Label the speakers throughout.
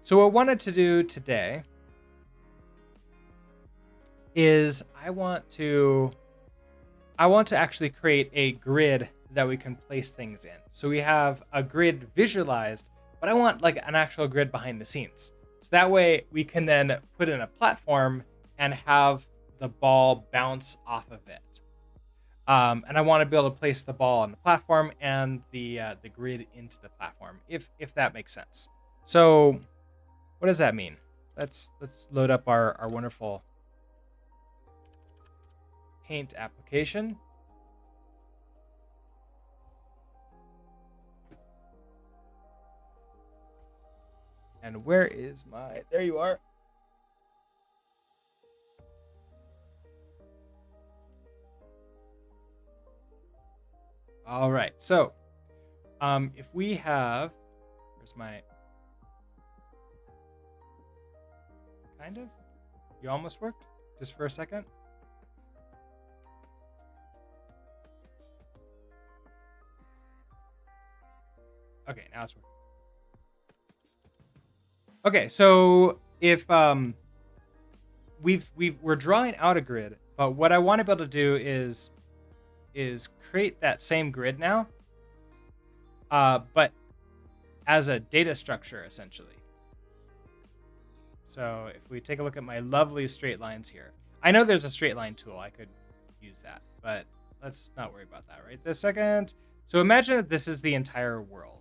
Speaker 1: So what I wanted to do today is I want to actually create a grid that we can place things in. So we have a grid visualized, but I want like an actual grid behind the scenes. So that way we can then put in a platform and have the ball bounce off of it. And I want to be able to place the ball on the platform and the grid into the platform, if that makes sense. So what does that mean? Let's load up our wonderful Paint application. And where is my... There you are. All right. So, if we have... Where's my... Kind of? You almost worked? Just for a second? Okay, now it's working. Okay, so if we're drawing out a grid, but what I want to be able to do is create that same grid now, but as a data structure essentially. So if we take a look at my lovely straight lines here, I know there's a straight line tool. I could use that, but let's not worry about that right this second. So imagine that this is the entire world.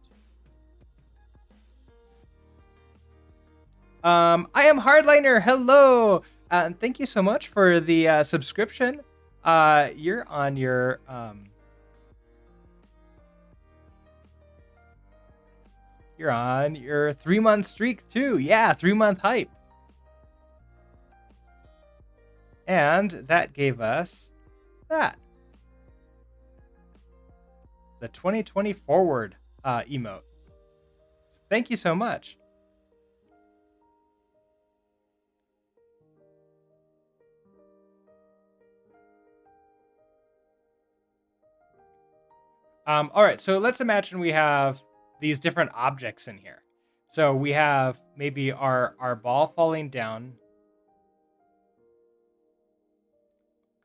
Speaker 1: I am Hardliner. Hello, and thank you so much for the subscription. You're on your 3-month streak too. Yeah, 3-month hype. And that gave us that. The 2020 forward emote. Thank you so much. All right, so let's imagine we have these different objects in here. So we have maybe our ball falling down.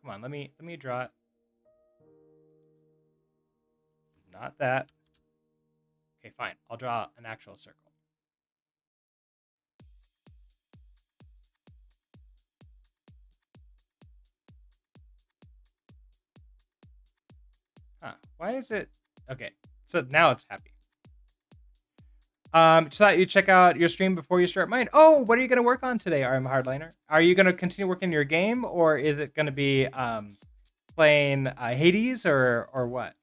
Speaker 1: Come on, let me draw it. Not that. Okay, fine. I'll draw an actual circle. Huh. Why is it? Okay, so now it's happy. Just thought you'd check out your stream before you start mine. Oh, what are you going to work on today, RM Hardliner? Are you going to continue working your game, or is it going to be playing Hades, or what?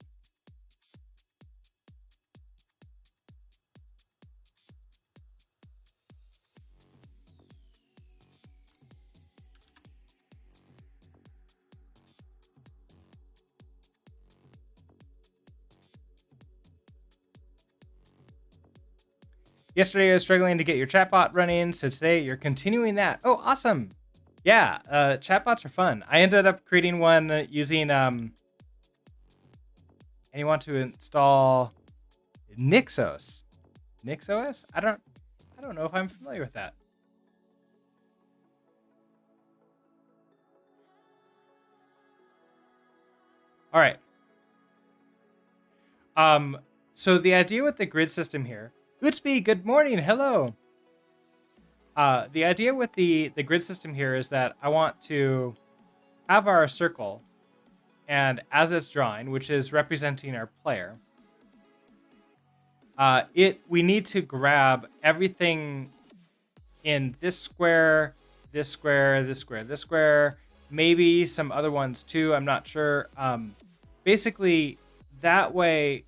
Speaker 1: Yesterday I was struggling to get your chatbot running, so today you're continuing that. Oh, awesome. Yeah, chatbots are fun. I ended up creating one using and you want to install Nixos. NixOS? I don't know if I'm familiar with that. All right. So the idea with the grid system here, Utsby, good morning, hello. The idea with the grid system here is that I want to have our circle, and as it's drawing, which is representing our player, we need to grab everything in this square, this square, this square, this square, maybe some other ones too, I'm not sure. Basically, that way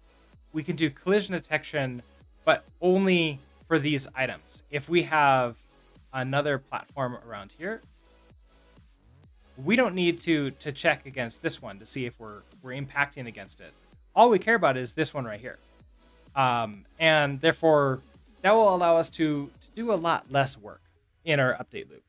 Speaker 1: we can do collision detection, but only for these items. If we have another platform around here, we don't need to check against this one to see if we're impacting against it. All we care about is this one right here. And therefore, that will allow us to do a lot less work in our update loop.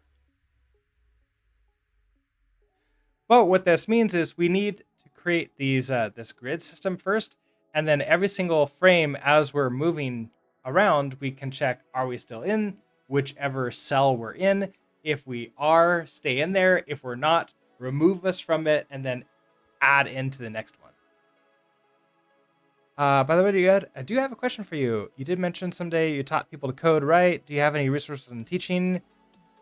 Speaker 1: But what this means is we need to create these this grid system first, and then every single frame as we're moving around, we can check, are we still in whichever cell we're in. If we are, stay in there. If we're not, remove us from it and then add into the next one. By the way, I do have a question for you. You did mention someday you taught people to code, right? Do you have any resources in teaching?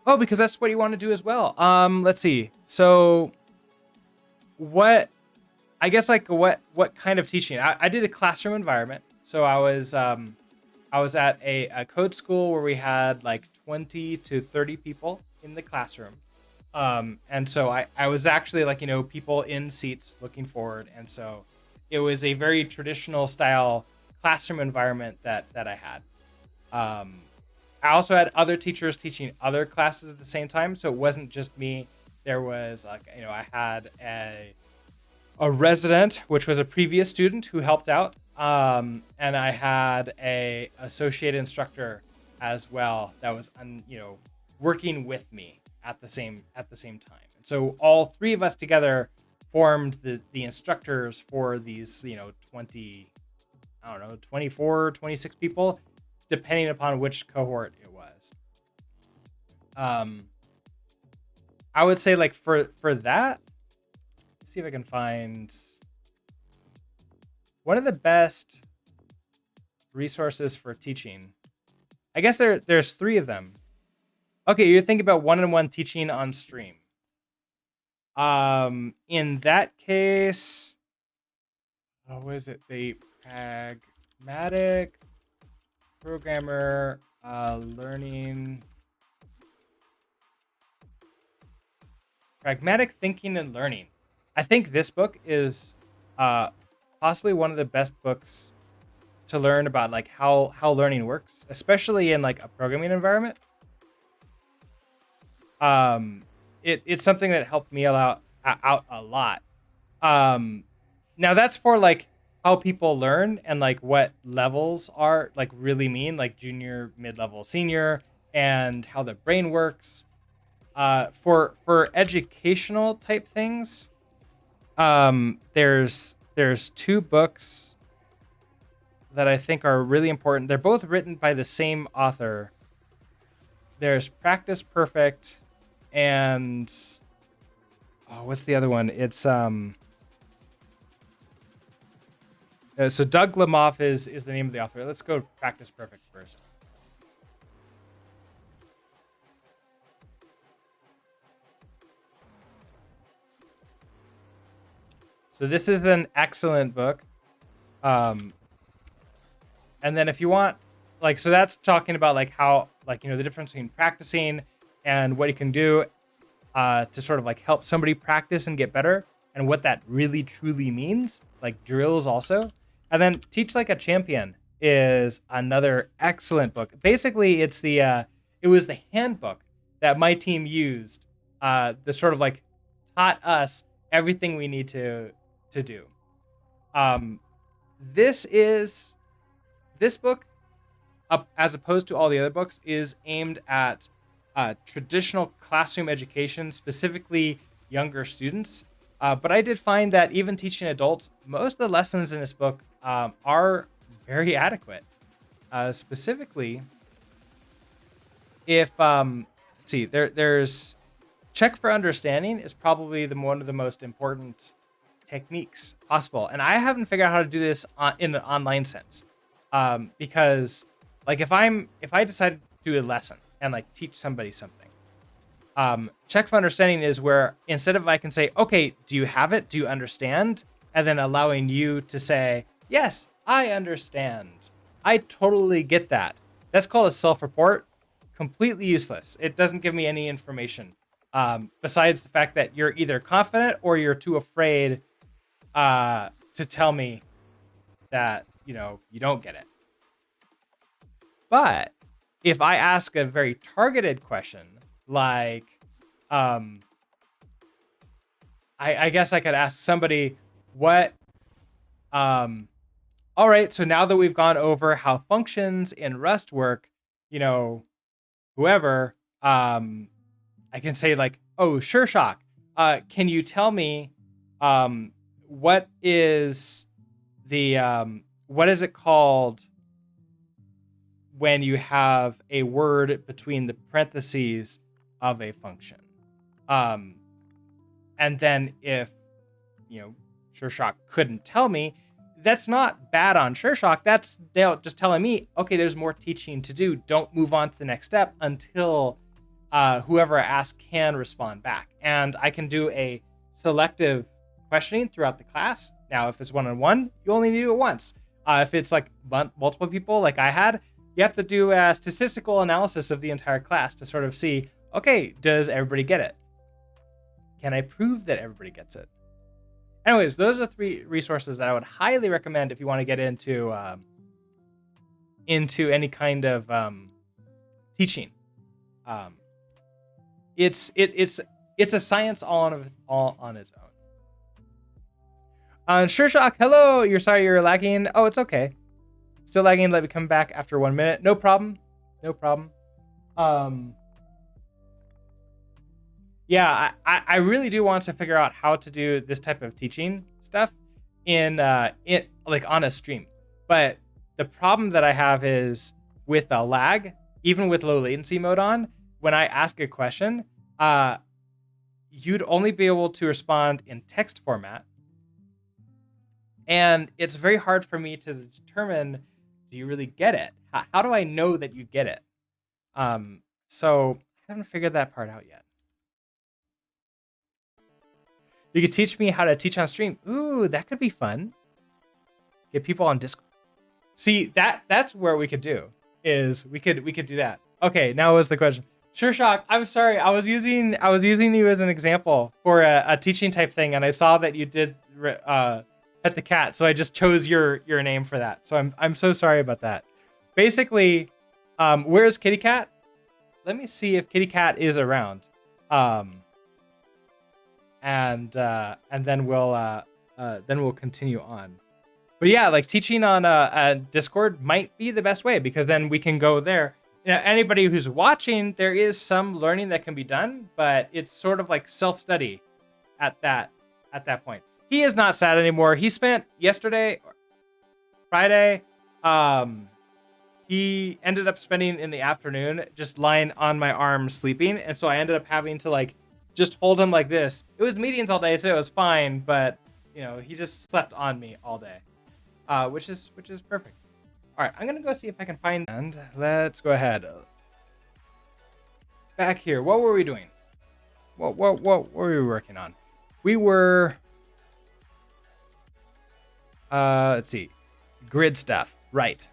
Speaker 1: Oh, because that's what you want to do as well. Let's see. So what, I guess like what kind of teaching? I did a classroom environment. So I was at a code school where we had like 20 to 30 people in the classroom. And so I was actually like, people in seats looking forward. And so it was a very traditional style classroom environment that I had. I also had other teachers teaching other classes at the same time. So it wasn't just me. There was like, I had a resident, which was a previous student who helped out. And I had a associate instructor as well that was, working with me at the same time. And so all three of us together formed the instructors for these, 24, 26 people, depending upon which cohort it was. I would say like for that, let's see if I can find one of the best resources for teaching. I guess there's three of them. Okay, you're thinking about one-on-one teaching on stream. In that case, what is it? The pragmatic programmer learning, pragmatic thinking and learning. I think this book is possibly one of the best books to learn about like how learning works, especially in like a programming environment. It's something that helped me out a lot. Now that's for like how people learn and like what levels are like really mean, like junior, mid-level, senior, and how the brain works. For educational type things, there's two books that I think are really important. They're both written by the same author. There's Practice Perfect and what's the other one? It's so Doug Lemoff is the name of the author. Let's go Practice Perfect first. So this is an excellent book. And then if you want, like, so that's talking about like how, like, the difference between practicing and what you can do to sort of like help somebody practice and get better and what that really truly means, like drills also. And then Teach Like a Champion is another excellent book. Basically, it's it was the handbook that my team used, the sort of like taught us everything we need to do. This book, as opposed to all the other books, is aimed at traditional classroom education, specifically younger students. But I did find that even teaching adults, most of the lessons in this book are very adequate. Specifically, if let's see, there's check for understanding is probably one of the most important techniques possible, and I haven't figured out how to do this in an online sense, because like if I decide to do a lesson and like teach somebody something, check for understanding is where instead of I can say, okay, do you have it? Do you understand? And then allowing you to say, yes, I understand. I totally get that. That's called a self-report. Completely useless. It doesn't give me any information. Besides the fact that you're either confident or you're too afraid to tell me that, you don't get it. But if I ask a very targeted question, like, I guess I could ask somebody what, all right, so now that we've gone over how functions in Rust work, whoever, I can say like, oh, sure, Shock. Can you tell me, what is the, what is it called? when you have a word between the parentheses of a function. And then if, SureShock couldn't tell me, that's not bad on SureShock. That's just telling me, okay, there's more teaching to do. Don't move on to the next step until whoever I ask can respond back. And I can do a selective questioning throughout the class. Now, if it's one-on-one, you only need to do it once. If it's like multiple people like I had, you have to do a statistical analysis of the entire class to sort of see, okay, does everybody get it? Can I prove that everybody gets it? Anyways, those are 3 resources that I would highly recommend if you want to get into any kind of teaching. It's a science all on its own. SureShock, hello. You're sorry you're lagging. Oh, it's okay. Still lagging. Let me come back after 1 minute. No problem. Yeah, I really do want to figure out how to do this type of teaching stuff in like on a stream. But the problem that I have is with the lag, even with low latency mode on, when I ask a question, you'd only be able to respond in text format. And it's very hard for me to determine, do you really get it? How do I know that you get it? So I haven't figured that part out yet. You could teach me how to teach on stream. Ooh, that could be fun. Get people on Discord. See, that's where we could do is we could do that. Okay, now was the question. SureShock, I'm sorry. I was using you as an example for a teaching type thing, and I saw that you did pet the cat, so I just chose your name for that. So I'm so sorry about that. Basically, where's Kitty Cat? Let me see if Kitty Cat is around. And then we'll continue on. But yeah, like teaching on Discord might be the best way, because then we can go there. Anybody who's watching, there is some learning that can be done, but it's sort of like self-study at that point. He is not sad anymore. He spent yesterday, Friday, he ended up spending in the afternoon just lying on my arm sleeping, and so I ended up having to like just hold him like this. It was meetings all day, so it was fine, but he just slept on me all day, which is perfect. All right, I'm gonna go see if I can find. And let's go ahead. Back here, what were we doing? What were we working on? We were. Let's see, grid stuff, right?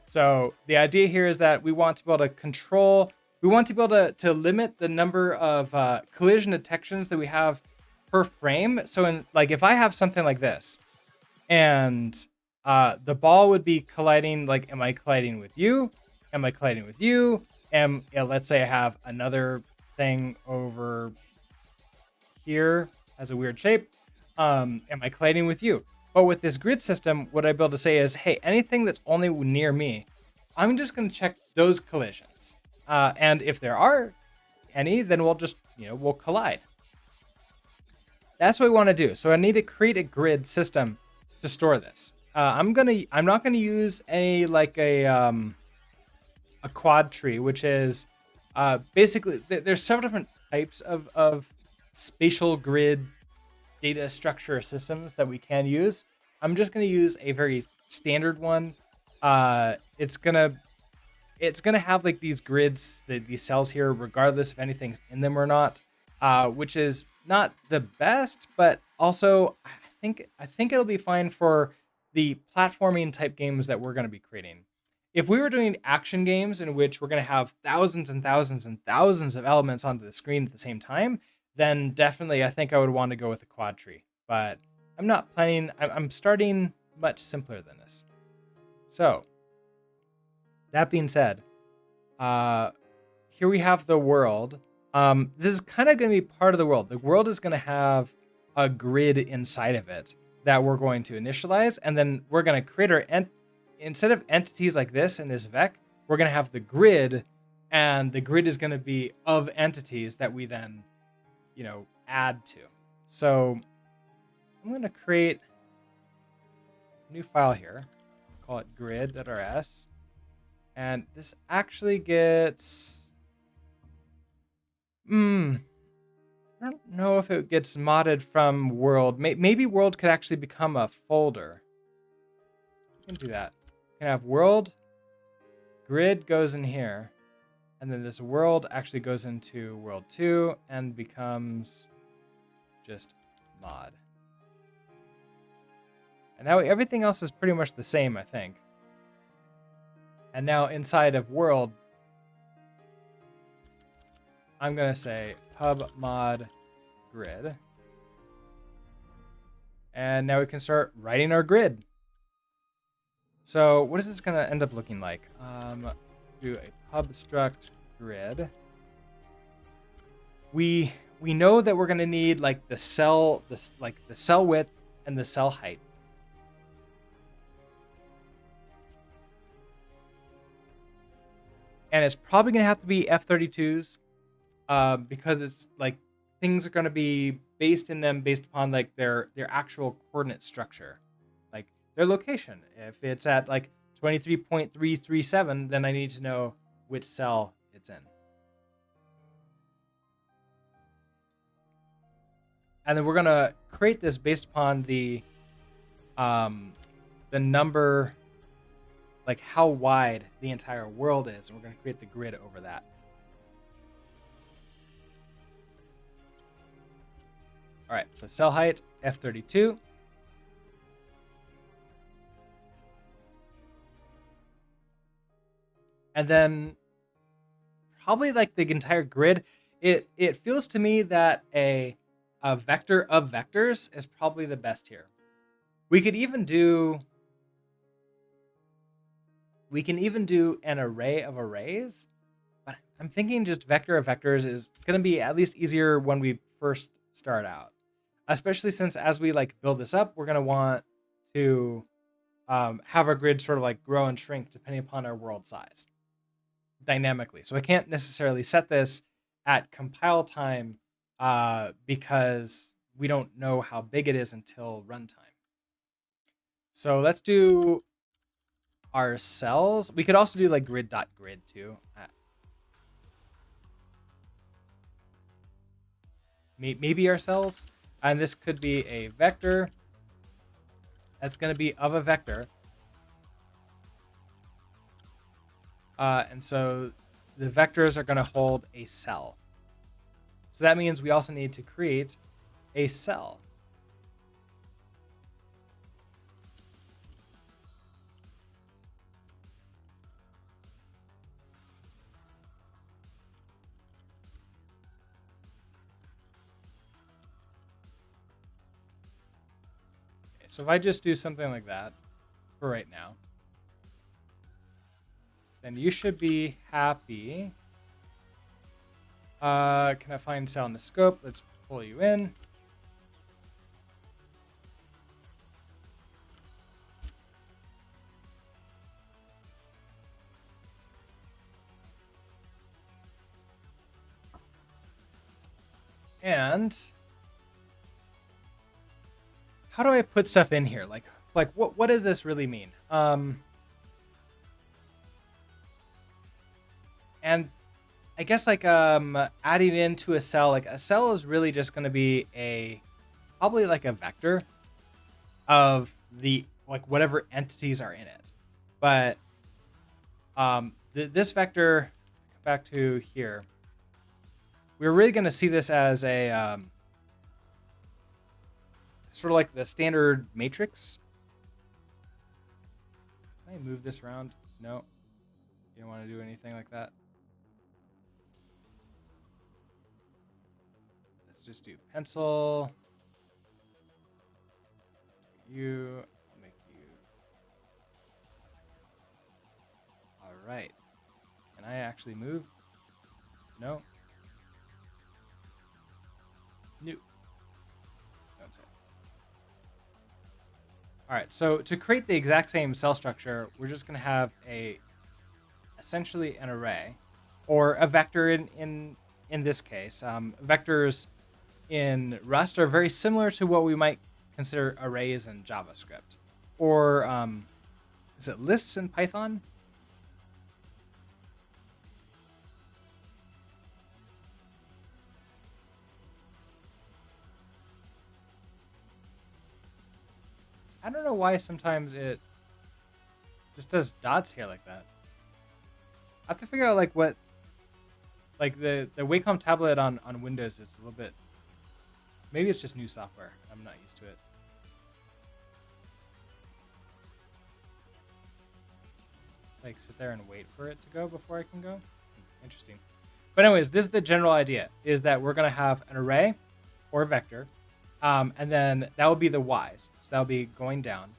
Speaker 1: So the idea here is that we want to be able to control. We want to be able to limit the number of collision detections that we have per frame. So if I have something like this, and the ball would be colliding, like, am I colliding with you? Am I colliding with you? Let's say I have another thing over here as a weird shape. Am I colliding with you? But with this grid system, what I'd be able to say is, hey, anything that's only near me, I'm just going to check those collisions. And if there are any, then we'll just, we'll collide. That's what we want to do. So I need to create a grid system to store this. I'm not gonna use a quad tree, which is basically there's several different types of spatial grid data structure systems that we can use. I'm just gonna use a very standard one. It's gonna have like these grids, these cells here, regardless if anything's in them or not, which is not the best, but also I think it'll be fine for the platforming type games that we're going to be creating. If we were doing action games in which we're going to have thousands and thousands and thousands of elements onto the screen at the same time, then definitely I think I would want to go with a quad tree. But I'm not planning. I'm starting much simpler than this. So that being said, here we have the world. This is kind of going to be part of the world. The world is going to have a grid inside of it that we're going to initialize, and then we're going to create our instead of entities like this in this vec, we're going to have the grid, and the grid is going to be of entities that we then add to. So I'm going to create a new file here, call it grid.rs, And this actually gets... I don't know if it gets modded from world. Maybe world could actually become a folder. We can do that. We can have world. Grid goes in here. And then this world actually goes into world 2 and becomes just mod. And now everything else is pretty much the same, I think. And now inside of world, I'm going to say pub mod grid. And now we can start writing our grid. So what is this going to end up looking like? Do a pub struct grid. We know that we're going to need like the cell width and the cell height. And it's probably going to have to be F32s because it's like things are going to be based in them based upon like their actual coordinate structure, like their location. If it's at like 23.337, then I need to know which cell it's in. And then we're going to create this based upon the number, like how wide the entire world is, and we're going to create the grid over that. All right, so cell height F32. And then probably like the entire grid, it feels to me that a vector of vectors is probably the best here. We can even do an array of arrays, but I'm thinking just vector of vectors is going to be at least easier when we first start out, especially since as we like build this up, we're going to want to have our grid sort of like grow and shrink depending upon our world size dynamically. So I can't necessarily set this at compile time because we don't know how big it is until runtime. So let's do our cells. We could also do like grid.grid too. Maybe our cells. And this could be a vector that's going to be of a vector. And so the vectors are going to hold a cell. So that means we also need to create a cell. Okay, so if I just do something like that for right now, then you should be happy. Can I find cell in the scope? Let's pull you in. And how do I put stuff in here? Like what does this really mean? And I guess like adding into a cell, like a cell is really just going to be probably like a vector of the like whatever entities are in it. But this vector, back to here, we're really going to see this as a sort of like the standard matrix. Can I move this around? No, you don't want to do anything like that. Let's just do pencil. I'll make you. All right. Can I actually move? No. New. That's it. All right. So to create the exact same cell structure, we're just going to have essentially an array, or a vector in this case. Vectors in Rust are very similar to what we might consider arrays in JavaScript, or is it lists in Python? I don't know why sometimes it just does dots here like that. I have to figure out like what, like the Wacom tablet on Windows is a little bit. Maybe it's just new software. I'm not used to it. Like sit there and wait for it to go before I can go. Interesting. But anyways, this is the general idea: is that we're gonna have an array or a vector, and then that will be the y's. So that will be going down,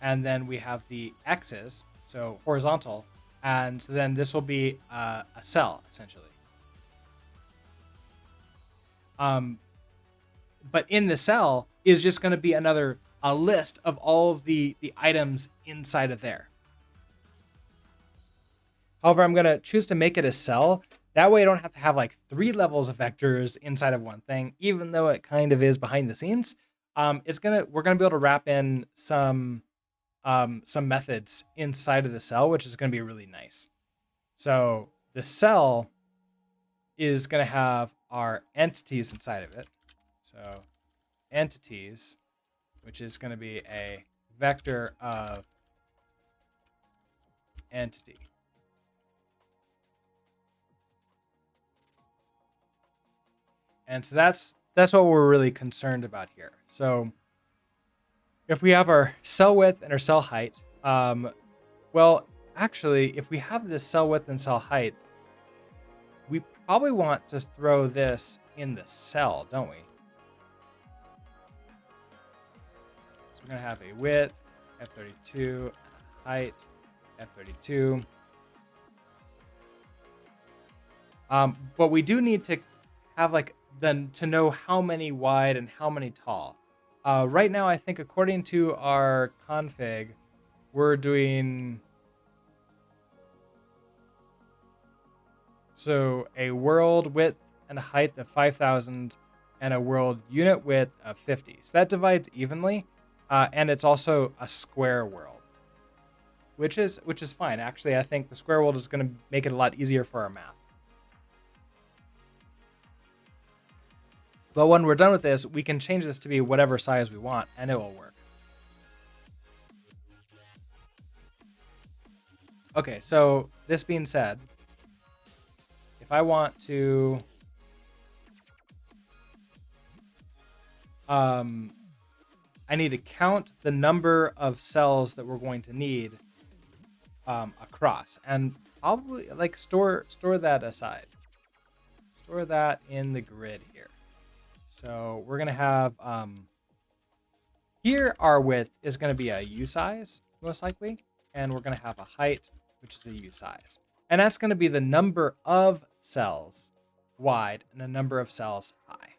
Speaker 1: and then we have the x's, so horizontal, and then this will be a cell essentially. Um, but in the cell is just going to be a list of all of the items inside of there. However, I'm going to choose to make it a cell. That way I don't have to have like 3 levels of vectors inside of one thing, even though it kind of is behind the scenes. We're gonna be able to wrap in some methods inside of the cell, which is gonna be really nice. So the cell is gonna have our entities inside of it. So entities, which is gonna be a vector of entity. And so that's what we're really concerned about here. So if we have our cell width and our cell height, well, actually, if we have this cell width and cell height, we probably want to throw this in the cell, don't we? So we're going to have a width, F32, and a height, F32. But we do need to have like to know how many wide and how many tall. Right now, I think according to our config, we're doing so a world width and a height of 5,000 and a world unit width of 50. So that divides evenly, and it's also a square world, which is fine. Actually, I think the square world is going to make it a lot easier for our math. But when we're done with this, we can change this to be whatever size we want, and it will work. Okay, so this being said, if I want to I need to count the number of cells that we're going to need across, and probably like store that aside. Store that in the grid here. So we're gonna have here our width is gonna be a U size most likely, and we're gonna have a height which is a U size, and that's gonna be the number of cells wide and the number of cells high.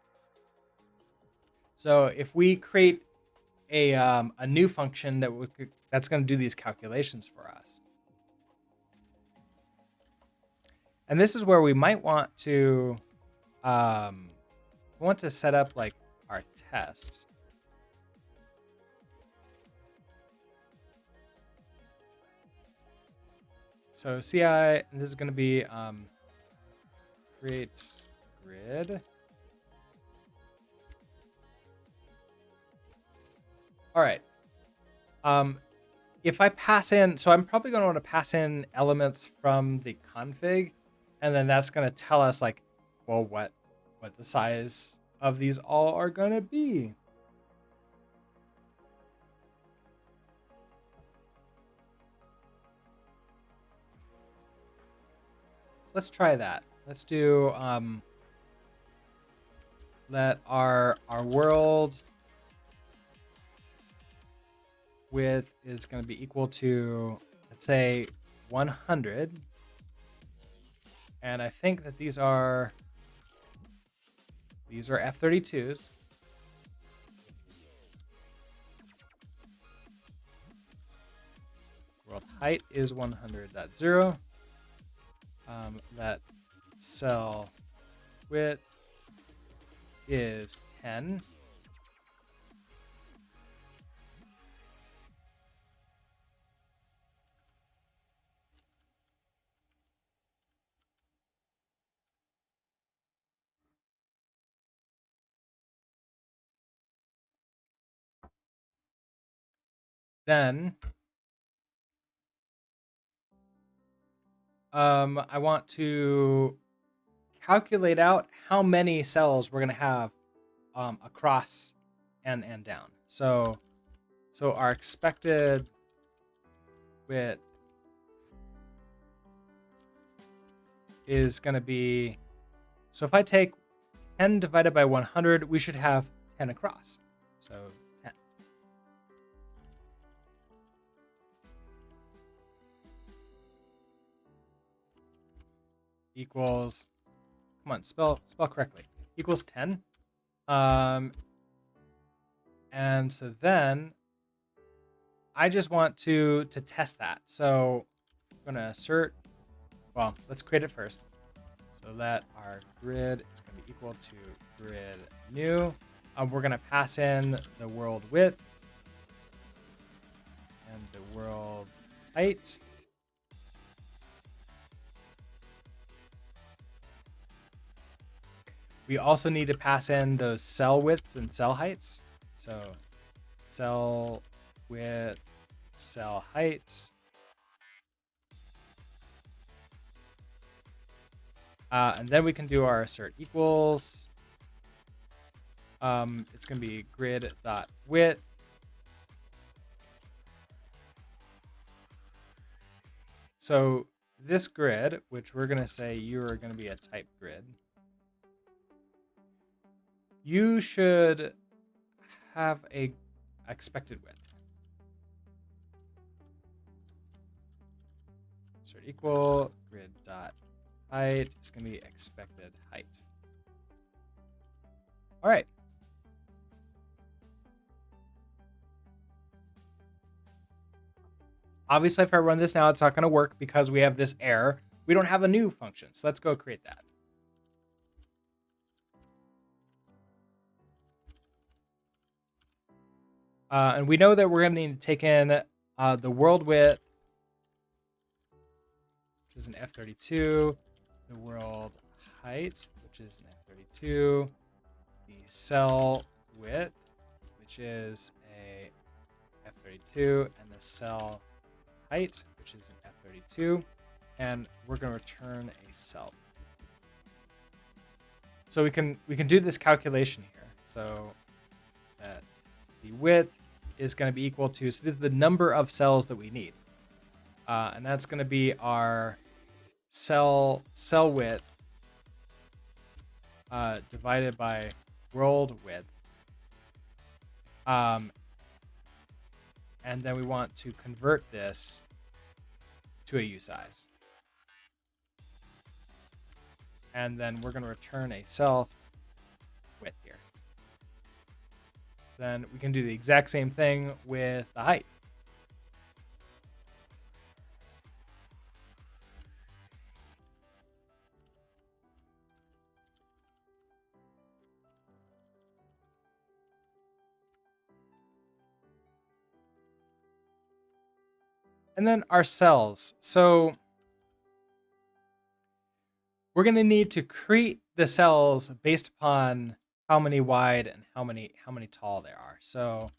Speaker 1: So if we create a new function that's going to do these calculations for us. And this is where we might want to set up like our tests. So CI, and this is going to be create grid. All right. If I pass in, so I'm probably going to want to pass in elements from the config, and then that's going to tell us like, well, what the size of these all are going to be. So let's try that. Let's do let our world width is going to be equal to, let's say, 100. And I think that these are F32s. World height is 100.0. That cell width is 10. Then I want to calculate out how many cells we're gonna have across and down. So our expected width is gonna be, so if I take 10 divided by 100, we should have 10 across. So 10 equals, come on, spell correctly, equals 10. And so then I just want to test that. So I'm gonna assert, well, let's create it first. So that our grid is gonna be equal to grid new. We're gonna pass in the world width and the world height. We also need to pass in those cell widths and cell heights. So cell width, cell height. And then we can do our assert equals. It's going to be grid.width. So this grid, which we're going to say you're going to be a type grid, you should have a expected width. Assert equal grid.height is going to be expected height. All right. Obviously, if I run this now, it's not going to work because we have this error. We don't have a new function. So let's go create that. And we know that we're going to need to take in the world width, which is an F32, the world height, which is an F32, the cell width, which is a F32, and the cell height, which is an F32, and we're going to return a cell. So we can do this calculation here. So that the width is going to be equal to, so this is the number of cells that we need, and that's going to be our cell width divided by world width, and then we want to convert this to a U size, and then we're going to return a self width here. Then we can do the exact same thing with the height. And then our cells. So we're going to need to create the cells based upon how many wide and how many tall they are. So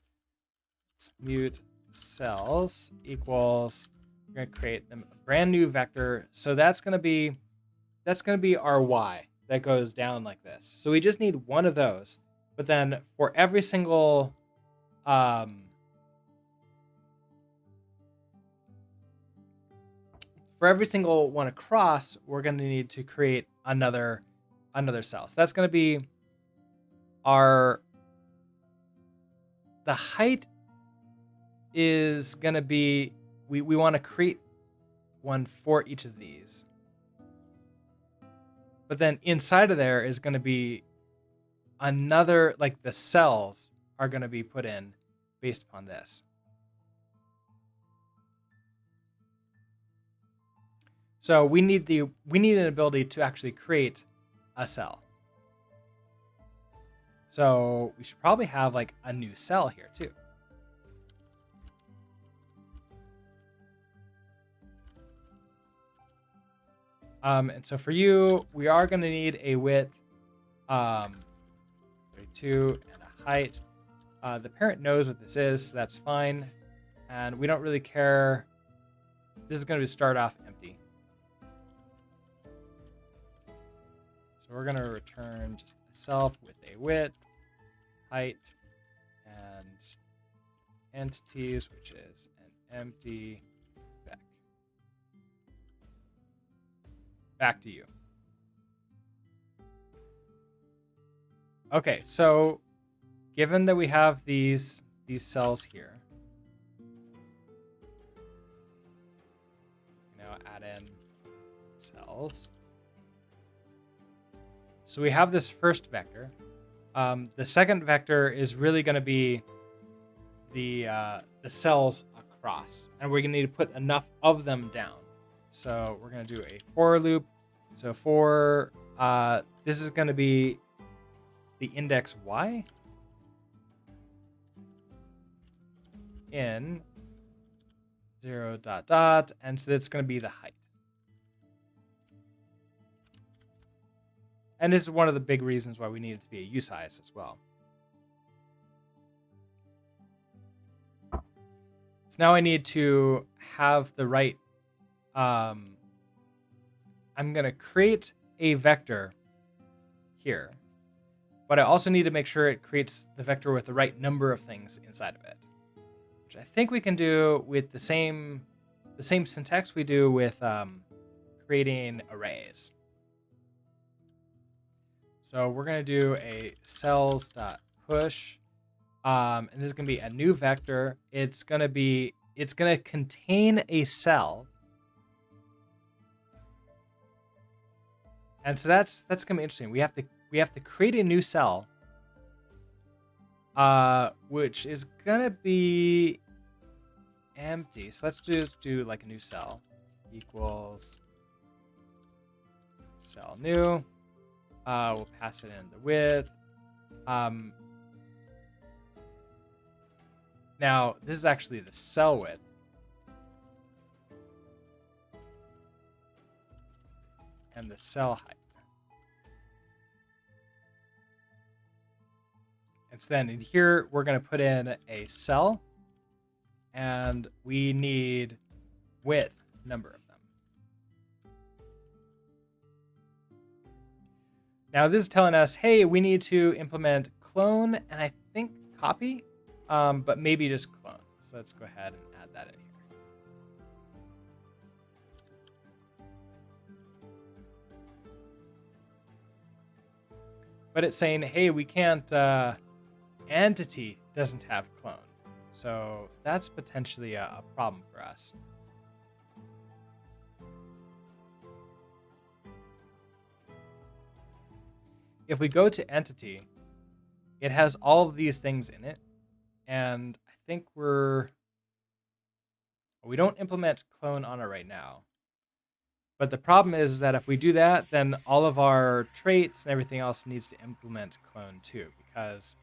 Speaker 1: let's mute cells equals, we're going to create them a brand new vector. So that's going to be our y that goes down like this. So we just need one of those. But then for every single one across, we're going to need to create another cell. So that's going to be the height is going to be, we want to create one for each of these. But then inside of there is going to be another, like the cells are going to be put in based upon this. So we need an ability to actually create a cell. So we should probably have like a new cell here too. And so for you, we are going to need a width 32 and a height. The parent knows what this is, so that's fine. And we don't really care. This is going to start off empty. So we're going to return just self with a width, height, and entities, which is an empty vec. Back to you. Okay, so given that we have these cells here, now add in cells. So we have this first vector. The second vector is really going to be the cells across, and we're going to need to put enough of them down. So we're going to do a for loop. So for this is going to be the index y in 0 dot dot, and so that's going to be the height. And this is one of the big reasons why we need it to be a usize as well. So now I need to have the right, I'm going to create a vector here, but I also need to make sure it creates the vector with the right number of things inside of it, which I think we can do with the same syntax we do with creating arrays. So we're going to do a cells.push, and this is going to be a new vector. It's going to contain a cell. And so that's going to be interesting. We have to create a new cell, which is going to be empty. So let's just do like a new cell equals cell new. We'll pass it in the width. Now, this is actually the cell width. And the cell height. And so then in here, we're going to put in a cell. And we need width number of them. Now this is telling us, hey, we need to implement clone and I think copy, but maybe just clone. So let's go ahead and add that in here. But it's saying, hey, we can't, entity doesn't have clone. So that's potentially a problem for us. If we go to entity, it has all of these things in it. And I think we don't implement clone on it right now. But the problem is that if we do that, then all of our traits and everything else needs to implement clone too, because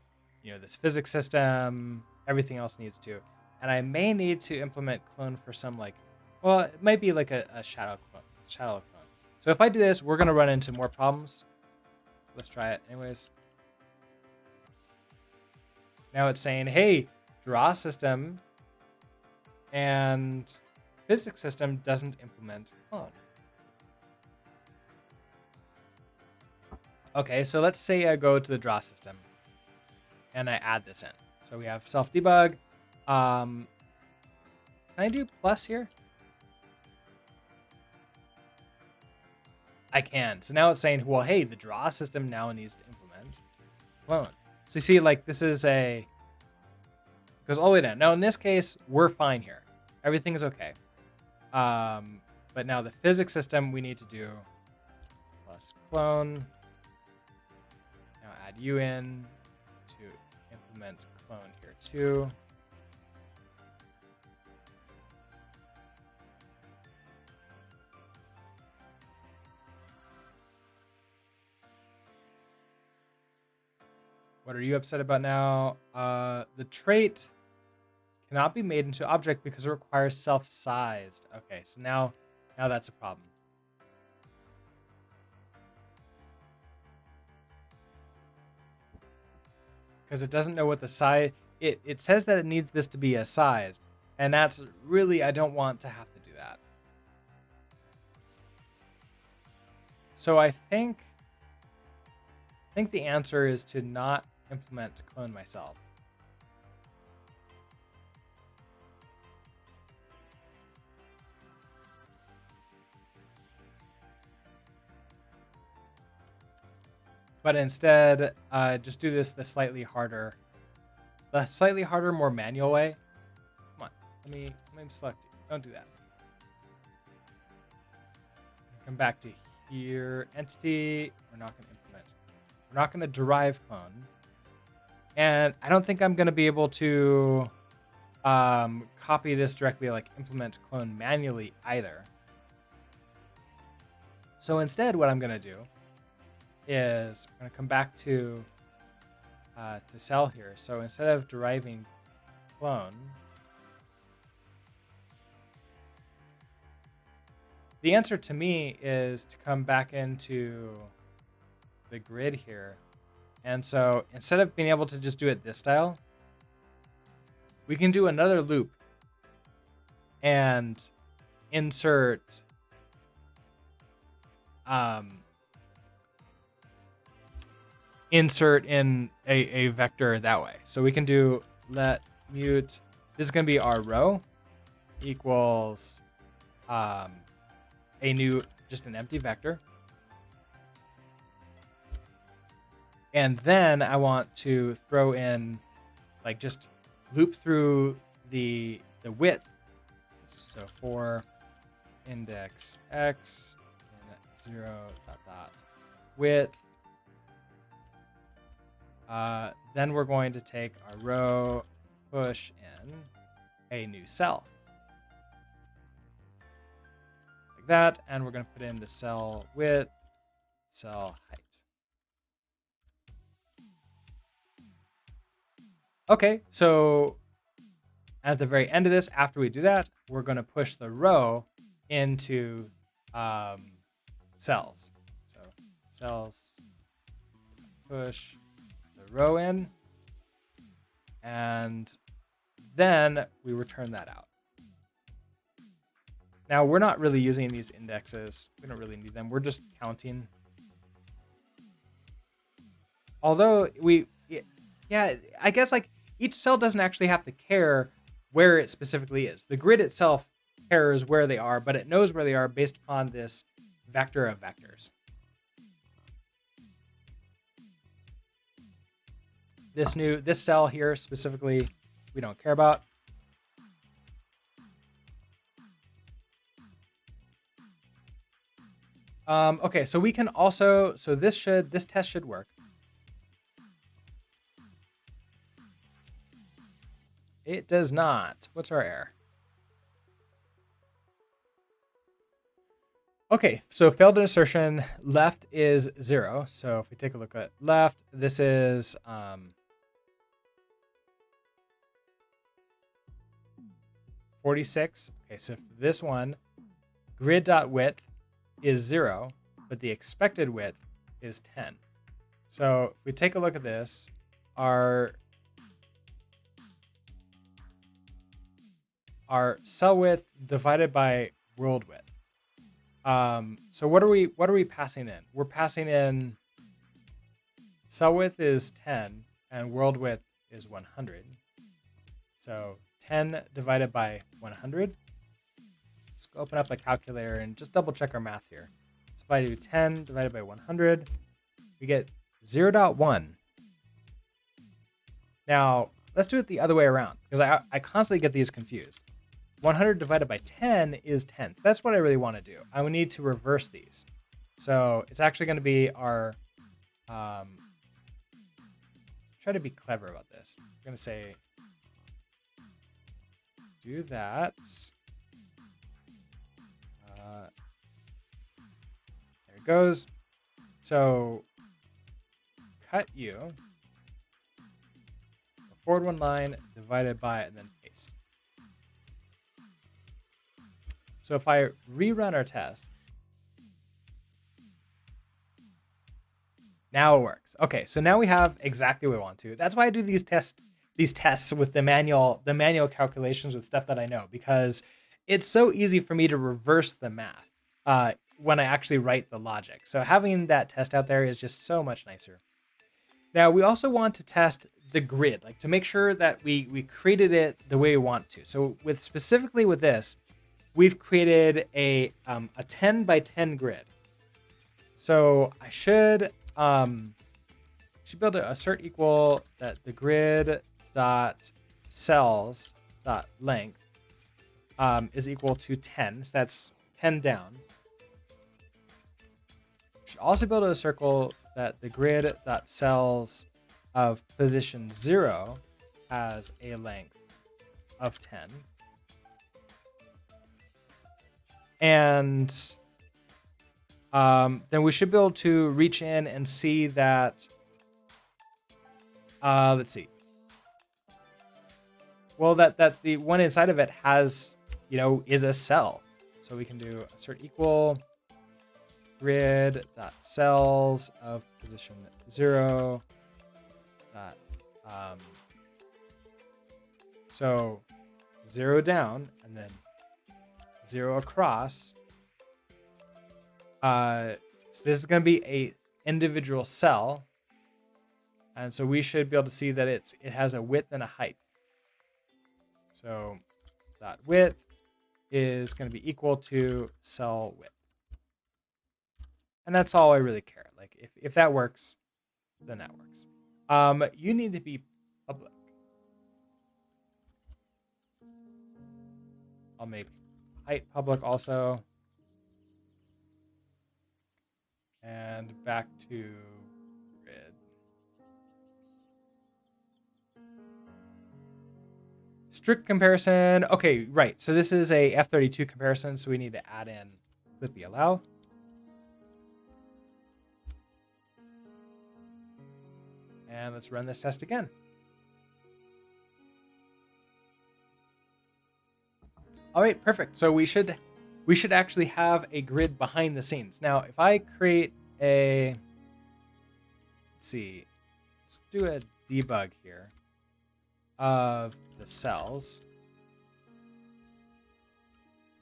Speaker 1: this physics system, everything else needs to. And I may need to implement clone for some it might be like a shadow clone. So if I do this, we're gonna run into more problems. Let's try it anyways. Now it's saying, hey, draw system and physics system doesn't implement clone. Okay, so let's say I go to the draw system and I add this in. So we have self debug. Can I do plus here? I can. So now it's saying, well, hey, the draw system now needs to implement clone. So you see, this is goes all the way down. Now in this case, we're fine here. Everything's okay. But now the physics system, we need to do plus clone. Now add u in to implement clone here too. What are you upset about now? The trait cannot be made into object because it requires self-sized. Okay, so now that's a problem. Because it doesn't know what the size... It says that it needs this to be a size, And that's really, I don't want to have to do that. So I think the answer is to not implement to clone myself. But instead, just do this the slightly harder, more manual way. Come on, let me select you. Don't do that. Come back to here, entity. We're not going to implement. We're not going to derive clone. And I don't think I'm going to be able to copy this directly, like implement clone manually either. So instead, what I'm going to do is I'm going to come back to cell here. So instead of deriving clone, the answer to me is to come back into the grid here. And so instead of being able to just do it this style, we can do another loop and insert in a vector that way. So we can do let mute. This is going to be our row equals just an empty vector. And then I want to throw in, like, just loop through the width. So for index x and 0 ... width. Then we're going to take our row, push in a new cell. Like that. And we're going to put in the cell width, cell height. Okay, so at the very end of this, after we do that, we're going to push the row into cells. So cells, push the row in, and then we return that out. Now, we're not really using these indexes. We don't really need them. We're just counting. Although yeah, I guess like each cell doesn't actually have to care where it specifically is. The grid itself cares where they are, but it knows where they are based upon this vector of vectors. This cell here specifically, we don't care about. Okay, so we can also, so this test should work. It does not. What's our error? Okay, so failed insertion, left is 0. So if we take a look at left, this is 46. Okay, so for this one, grid.width is 0, but the expected width is 10. So if we take a look at this, our cell width divided by world width. So what are we passing in? We're passing in cell width is 10 and world width is 100. So 10 divided by 100. Let's open up a calculator and just double check our math here. So if I do 10 divided by 100, we get 0.1. Now, let's do it the other way around, because I constantly get these confused. 100 divided by 10 is 10. So that's what I really want to do. I would need to reverse these. So it's actually going to be our... try to be clever about this. I'm going to say... do that. There it goes. So cut you. Forward one line, divided by, and then paste. So if I rerun our test, now it works. Okay, so now we have exactly what we want to. That's why I do these tests these tests with the manual calculations with stuff that I know, because it's so easy for me to reverse the math when I actually write the logic. So having that test out there is just so much nicer. Now we also want to test the grid, like to make sure that we created it the way we want to. So specifically with this, we've created a 10 by 10 grid. So I should build a assert equal that the grid dot cells dot length is equal to 10. So that's 10 down. Should also build a circle that the grid dot cells of position 0 has a length of 10. And then we should be able to reach in and see that, let's see. Well, that the one inside of it has, is a cell. So we can do assert equal grid dot cells of position 0 dot, so 0 down and then 0 across. So this is going to be a individual cell, and so we should be able to see that it has a width and a height. So dot width is going to be equal to cell width, and that's all I really care. Like if that works, then that works. You need to be public. I'll make height public also. And back to grid. Strict comparison. Okay, right. So this is a F32 comparison, so we need to add in clippy allow. And let's run this test again. All right, perfect. So we should actually have a grid behind the scenes. Now, if I create let's see, let's do a debug here of the cells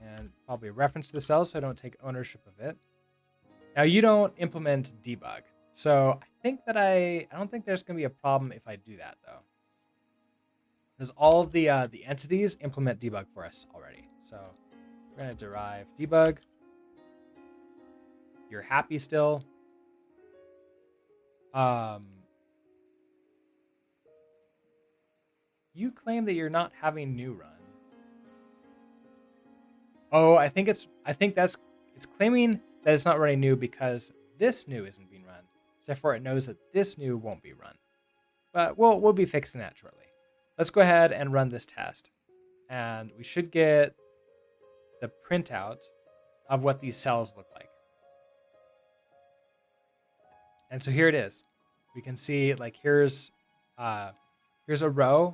Speaker 1: and probably reference the cells so I don't take ownership of it. Now you don't implement debug. So I think that I don't think there's going to be a problem if I do that though. Because all of the entities implement debug for us already. So we're going to derive debug. You're happy still. You claim that you're not having new run. Oh, I think it's claiming that it's not running new because this new isn't being run. Therefore, it knows that this new won't be run. But we'll be fixing that shortly. Let's go ahead and run this test. And we should get the printout of what these cells look like. And so here it is. We can see like here's a row,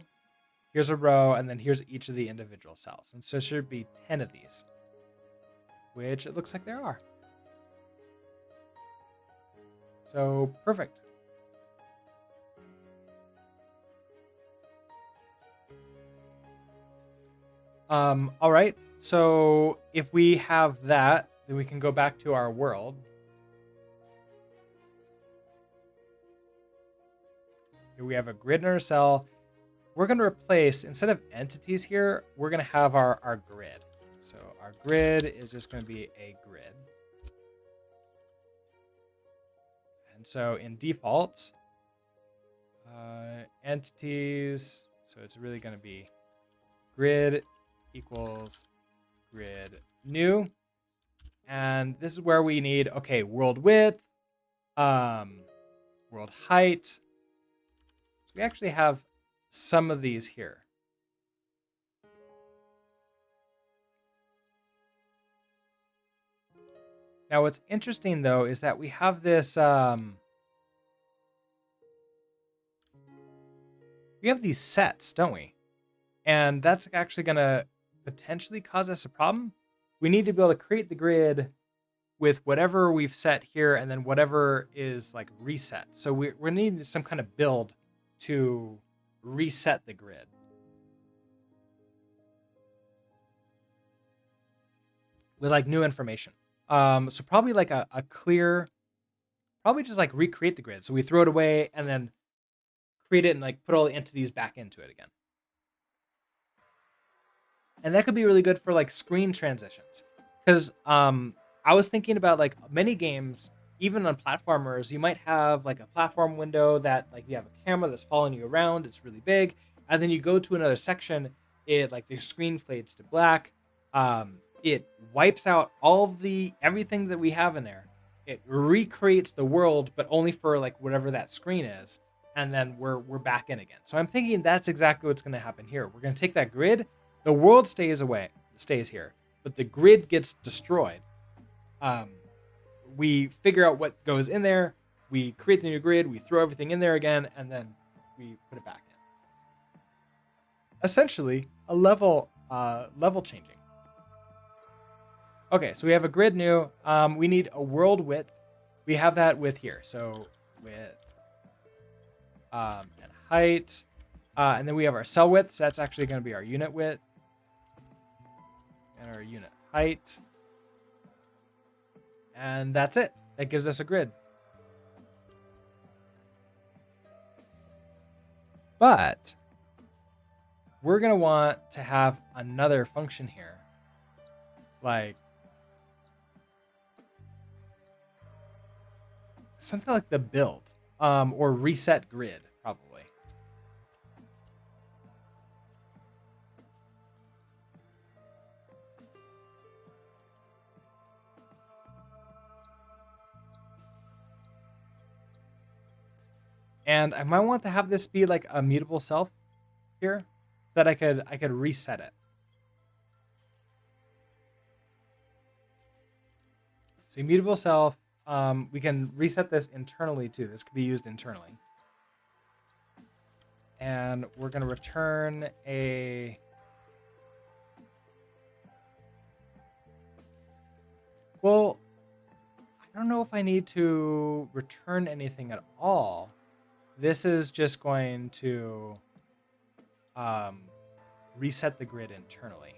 Speaker 1: and then here's each of the individual cells. And so there should be 10 of these, which it looks like there are. So perfect. All right. So if we have that, then we can go back to our world. Here we have a grid in our cell. We're going to replace, instead of entities here, we're going to have our grid. So our grid is just going to be a grid. And so in default, entities, so it's really going to be grid equals grid new. And this is where we need, okay, world width, world height. So we actually have some of these here. Now what's interesting though is that we have this, we have these sets, don't we? And that's actually going to potentially cause us a problem. We need to be able to create the grid with whatever we've set here and then whatever is like reset. So we're needing some kind of build to reset the grid. With like new information. So probably like a clear, probably just like recreate the grid. So we throw it away and then create it and like put all the entities back into it again. And that could be really good for like screen transitions. Because I was thinking about like many games, even on platformers, you might have like a platform window that like you have a camera that's following you around. It's really big, and then you go to another section. It like the screen fades to black. It wipes out all of the everything that we have in there. It recreates the world, but only for like whatever that screen is, and then we're back in again. So I'm thinking that's exactly what's going to happen here. We're going to take that grid. The world stays here, but the grid gets destroyed. We figure out what goes in there. We create the new grid. We throw everything in there again, and then we put it back in. Essentially, a level changing. Okay, so we have a grid new. We need a world width. We have that width here. So width and height. And then we have our cell width. So that's actually going to be our unit width. And our unit height. And that's it. That gives us a grid. But we're going to want to have another function here. Like something like the build or reset grid, probably. And I might want to have this be like a mutable self here so that I could reset it. So immutable self, we can reset this internally too. This could be used internally. And we're going to return a... Well, I don't know if I need to return anything at all. This is just going to reset the grid internally.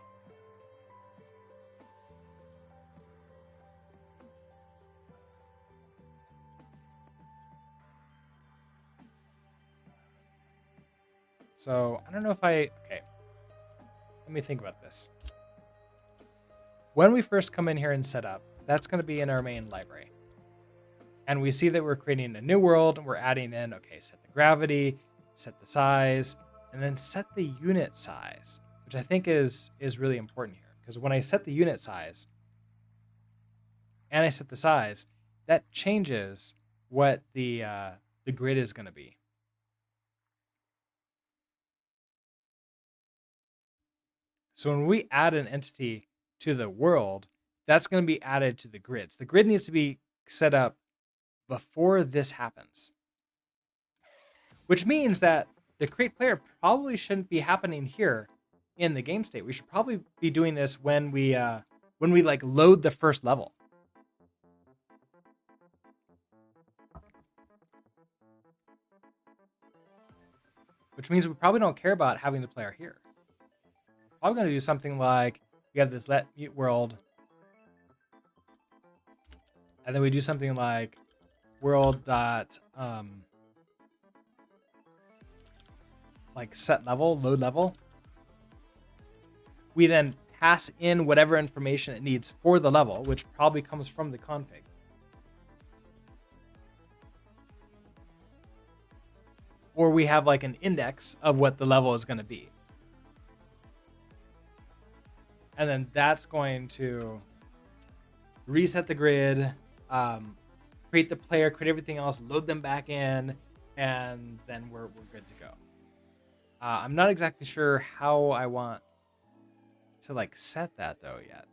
Speaker 1: So I don't know if okay, let me think about this. When we first come in here and set up, that's going to be in our main library. And we see that we're creating a new world and we're adding in, okay, set the gravity, set the size, and then set the unit size, which I think is really important here. Because when I set the unit size and I set the size, that changes what the grid is going to be. So when we add an entity to the world, that's going to be added to the grid. So the grid needs to be set up before this happens. Which means that the create player probably shouldn't be happening here in the game state. We should probably be doing this when we like load the first level. Which means we probably don't care about having the player here. I'm going to do something like we have this let mute world, and then we do something like world dot like set level, load level. We then pass in whatever information it needs for the level, which probably comes from the config. Or we have like an index of what the level is going to be. And then that's going to reset the grid, create the player, create everything else, load them back in, and then we're good to go. I'm not exactly sure how I want to like set that though yet.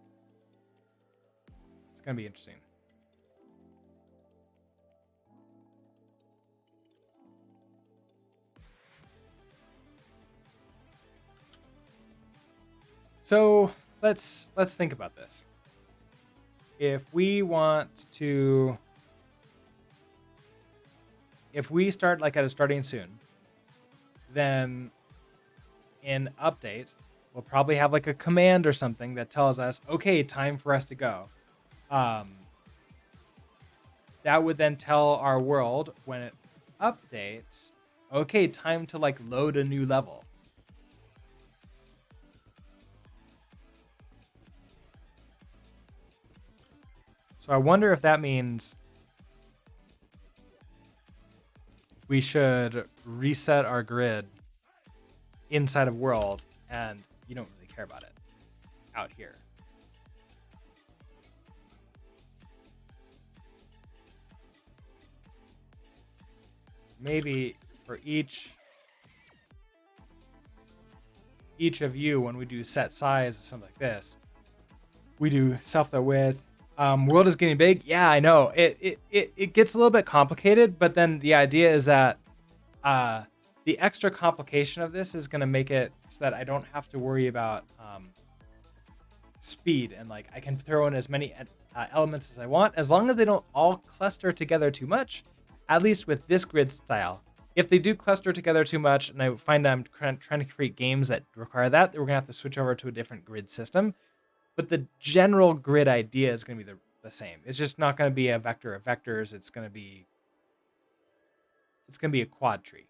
Speaker 1: It's gonna be interesting. So let's think about this. If we start like at a starting soon, then in update, we'll probably have like a command or something that tells us, okay, time for us to go. That would then tell our world when it updates, okay, time to like load a new level. So I wonder if that means we should reset our grid inside of world, and you don't really care about it out here. Maybe for each of you, when we do set size or something like this, we do self.width. World is getting big. Yeah, I know. It gets a little bit complicated, but then the idea is that the extra complication of this is going to make it so that I don't have to worry about speed, and like I can throw in as many elements as I want, as long as they don't all cluster together too much. At least with this grid style. If they do cluster together too much, and I find that I'm trying to create games that require that, we're going to have to switch over to a different grid system. But the general grid idea is going to be the same. It's just not going to be a vector of vectors. It's going to be a quad tree,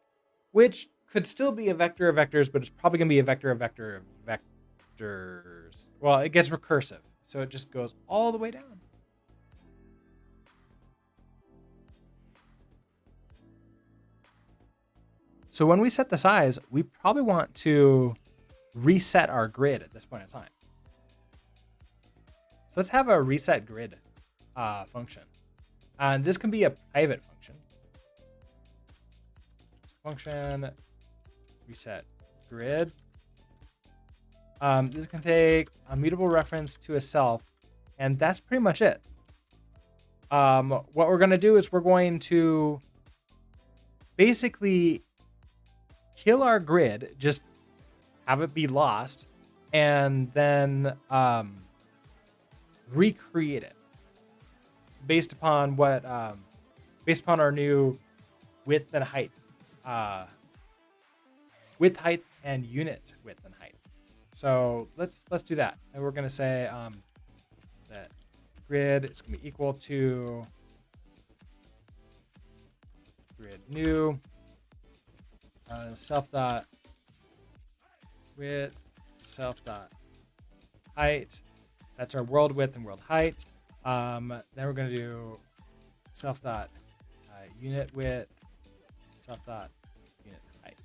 Speaker 1: which could still be a vector of vectors, but it's probably going to be a vector of vectors. Well, it gets recursive, so it just goes all the way down. So when we set the size, we probably want to reset our grid at this point in time. So let's have a reset grid function. And this can be a private function. Function reset grid. This can take a mutable reference to a self, and that's pretty much it. What we're going to do is we're going to basically kill our grid, just have it be lost, and then recreate it based upon what based upon our new width and height, width, height, and unit width and height. So let's do that, and we're gonna say that grid is gonna be equal to grid new self dot width, self dot height. So that's our world width and world height. Then we're going to do self dot unit width, self dot unit height.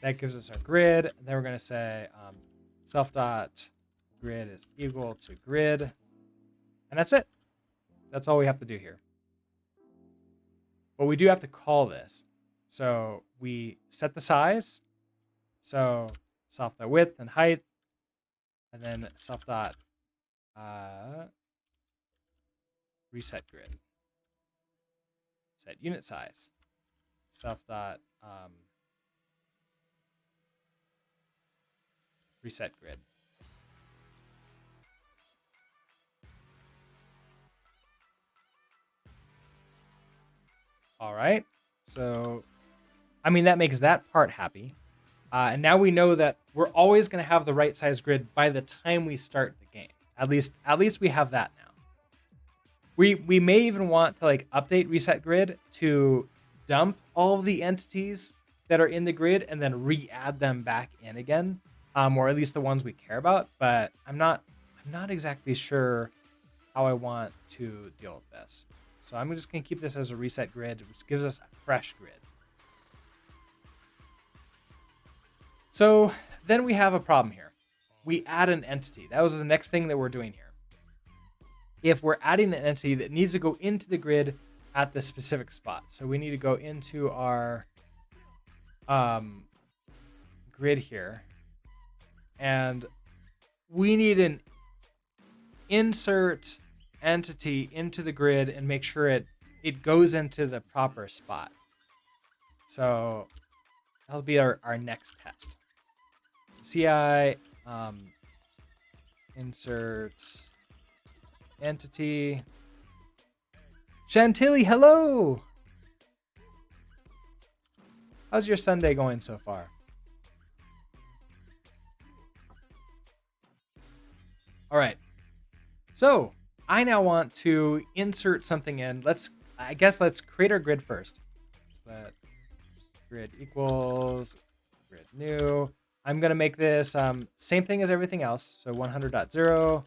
Speaker 1: That gives us our grid. And then we're going to say self dot grid is equal to grid, and that's it. That's all we have to do here. But we do have to call this. So we set the size. So self dot width and height, and then self dot reset grid. Set unit size. Self dot reset grid. All right. So, I mean, that makes that part happy. And now we know that we're always going to have the right size grid by the time we start the game. At least we have that now. We may even want to like update reset grid to dump all of the entities that are in the grid and then re-add them back in again, or at least the ones we care about. But I'm not exactly sure how I want to deal with this. So I'm just going to keep this as a reset grid, which gives us a fresh grid. So then we have a problem here. We add an entity. That was the next thing that we're doing here. If we're adding an entity that needs to go into the grid at the specific spot. So we need to go into our grid here. And we need an insert entity into the grid and make sure it goes into the proper spot. So that'll be our next test. So CI insert entity. Chantilly, hello. How's your Sunday going so far? All right. So I now want to insert something in. I guess let's create our grid first. So that grid equals grid new. I'm going to make this same thing as everything else. So 100.0, 100.0,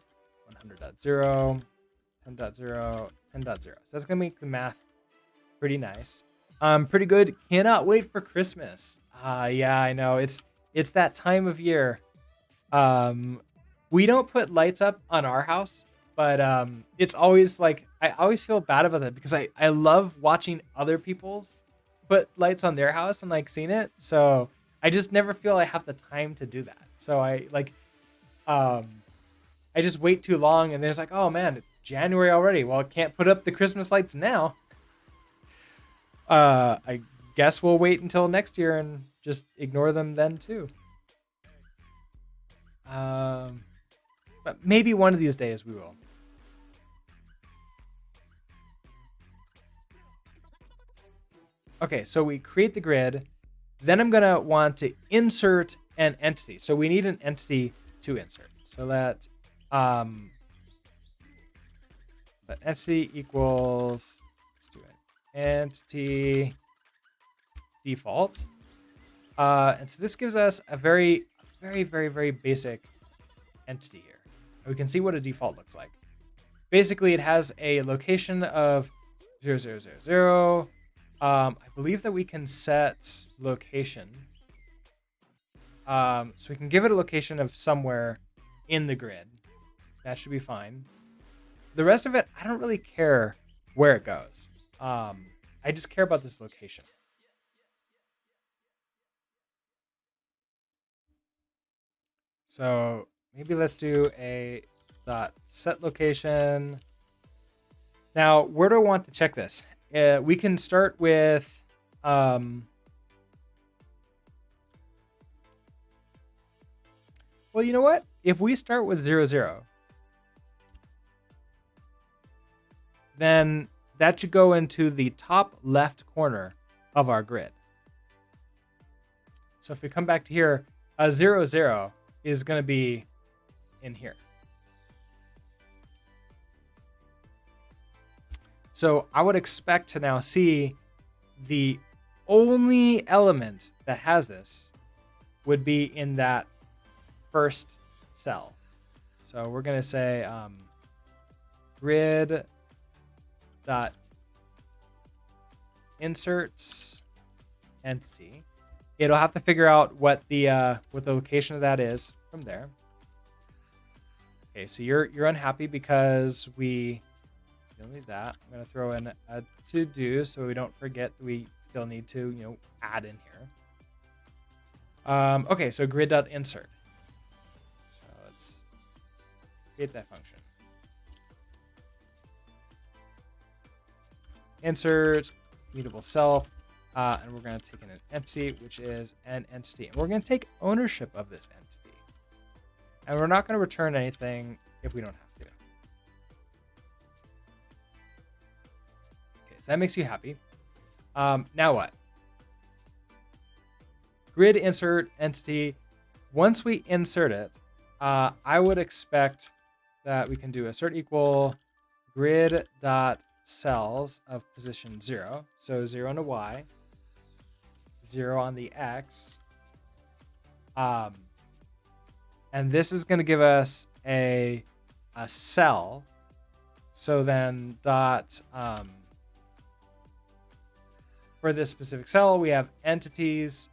Speaker 1: 10.0, 10.0. So that's going to make the math pretty nice. Pretty good. Cannot wait for Christmas. Yeah, I know. It's that time of year. We don't put lights up on our house, but it's always like I always feel bad about that because I love watching other people's put lights on their house and like seeing it. So I just never feel I have the time to do that. So um I just wait too long and there's like, oh man, it's January already. Well, I can't put up the Christmas lights now. I guess we'll wait until next year and just ignore them then too. But maybe one of these days we will. Okay, so we create the grid. Then I'm gonna want to insert an entity. So we need an entity to insert. So let entity equals, let's do it, entity default. And so this gives us a very basic entity here. We can see what a default looks like. Basically, it has a location of 0, 0, 0, 0. I believe that we can set location. So we can give it a location of somewhere in the grid. That should be fine. The rest of it, I don't really care where it goes. I just care about this location. So maybe let's do a dot set location. Now, where do I want to check this? We can start with well, you know what? If we start with 0, 0, then that should go into the top left corner of our grid. So if we come back to here, a 0, 0 is going to be in here. So I would expect to now see the only element that has this would be in that first cell. So we're going to say grid dot inserts entity. It'll have to figure out what the location of that is from there. Okay, so you're unhappy because we don't need that. I'm gonna throw in a to do so we don't forget that we still need to add in here. Okay, so grid.insert. So let's create that function. Insert mutable self, and we're going to take in an entity, which is an entity. And we're going to take ownership of this entity. And we're not going to return anything if we don't have to. Okay, so that makes you happy. Now what? Grid insert entity. Once we insert it, I would expect that we can do assert equal grid dot cells of position 0. So 0 on the Y, 0 on the X. And this is going to give us a cell. So then dot for this specific cell, we have entities.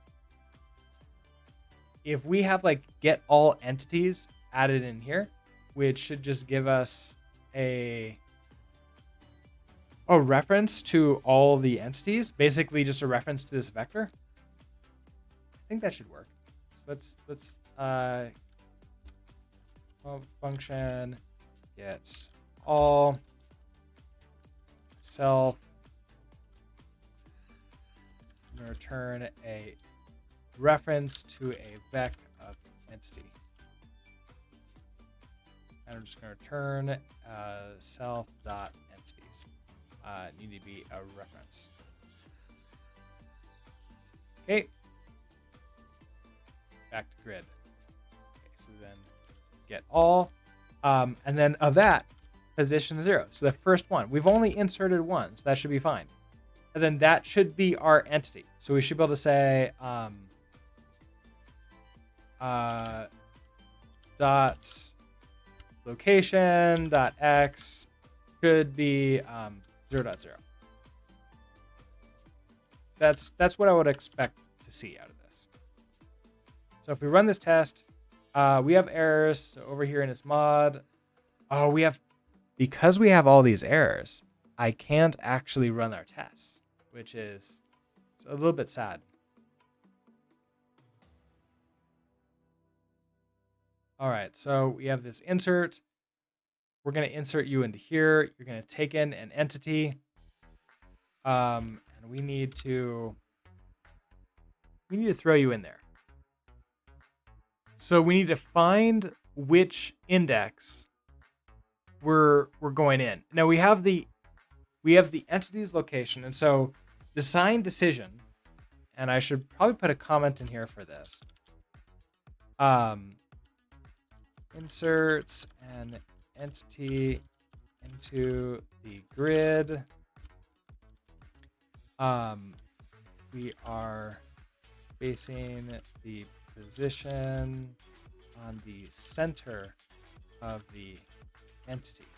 Speaker 1: If we have like get all entities added in here, which should just give us a reference to all the entities, basically just a reference to this vector. I think that should work. So let's function get all self and return a reference to a vec of entity. And I'm just going to return self dot entities. Need to be a reference. Okay. Back to grid. Okay, so then get all. And then of that, position 0. So the first one. We've only inserted one, so that should be fine. And then that should be our entity. So we should be able to say dot location dot x could be 0.0. That's what I would expect to see out of this. So if we run this test, we have errors. So over here in this mod, because we have all these errors, I can't actually run our tests, which is a little bit sad. All right, so we have this insert. We're going to insert you into here. You're going to take in an entity. And we need to throw you in there. So we need to find which index we're going in. Now we have the entity's location, and so design decision, and I should probably put a comment in here for this. Inserts an entity into the grid. We are basing the position on the center of the entity.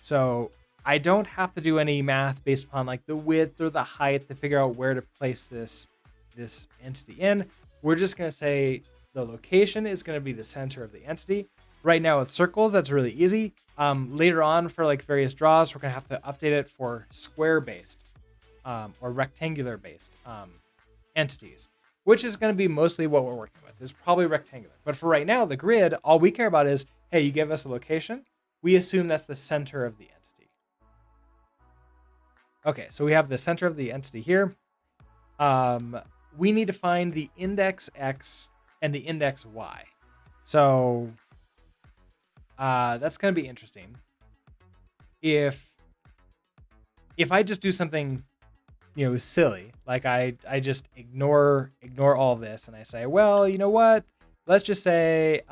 Speaker 1: So I don't have to do any math based upon like the width or the height to figure out where to place this entity in. We're just going to say the location is going to be the center of the entity. Right now with circles, that's really easy. Later on for like various draws, we're going to have to update it for square based or rectangular based entities, which is going to be mostly what we're working with. Is probably rectangular. But for right now, the grid, all we care about is, hey, you give us a location. We assume that's the center of the entity. Okay, so we have the center of the entity here. We need to find the index X and the index Y. So that's going to be interesting. If I just do something, silly, like I just ignore all this and I say, well, you know what? Let's just say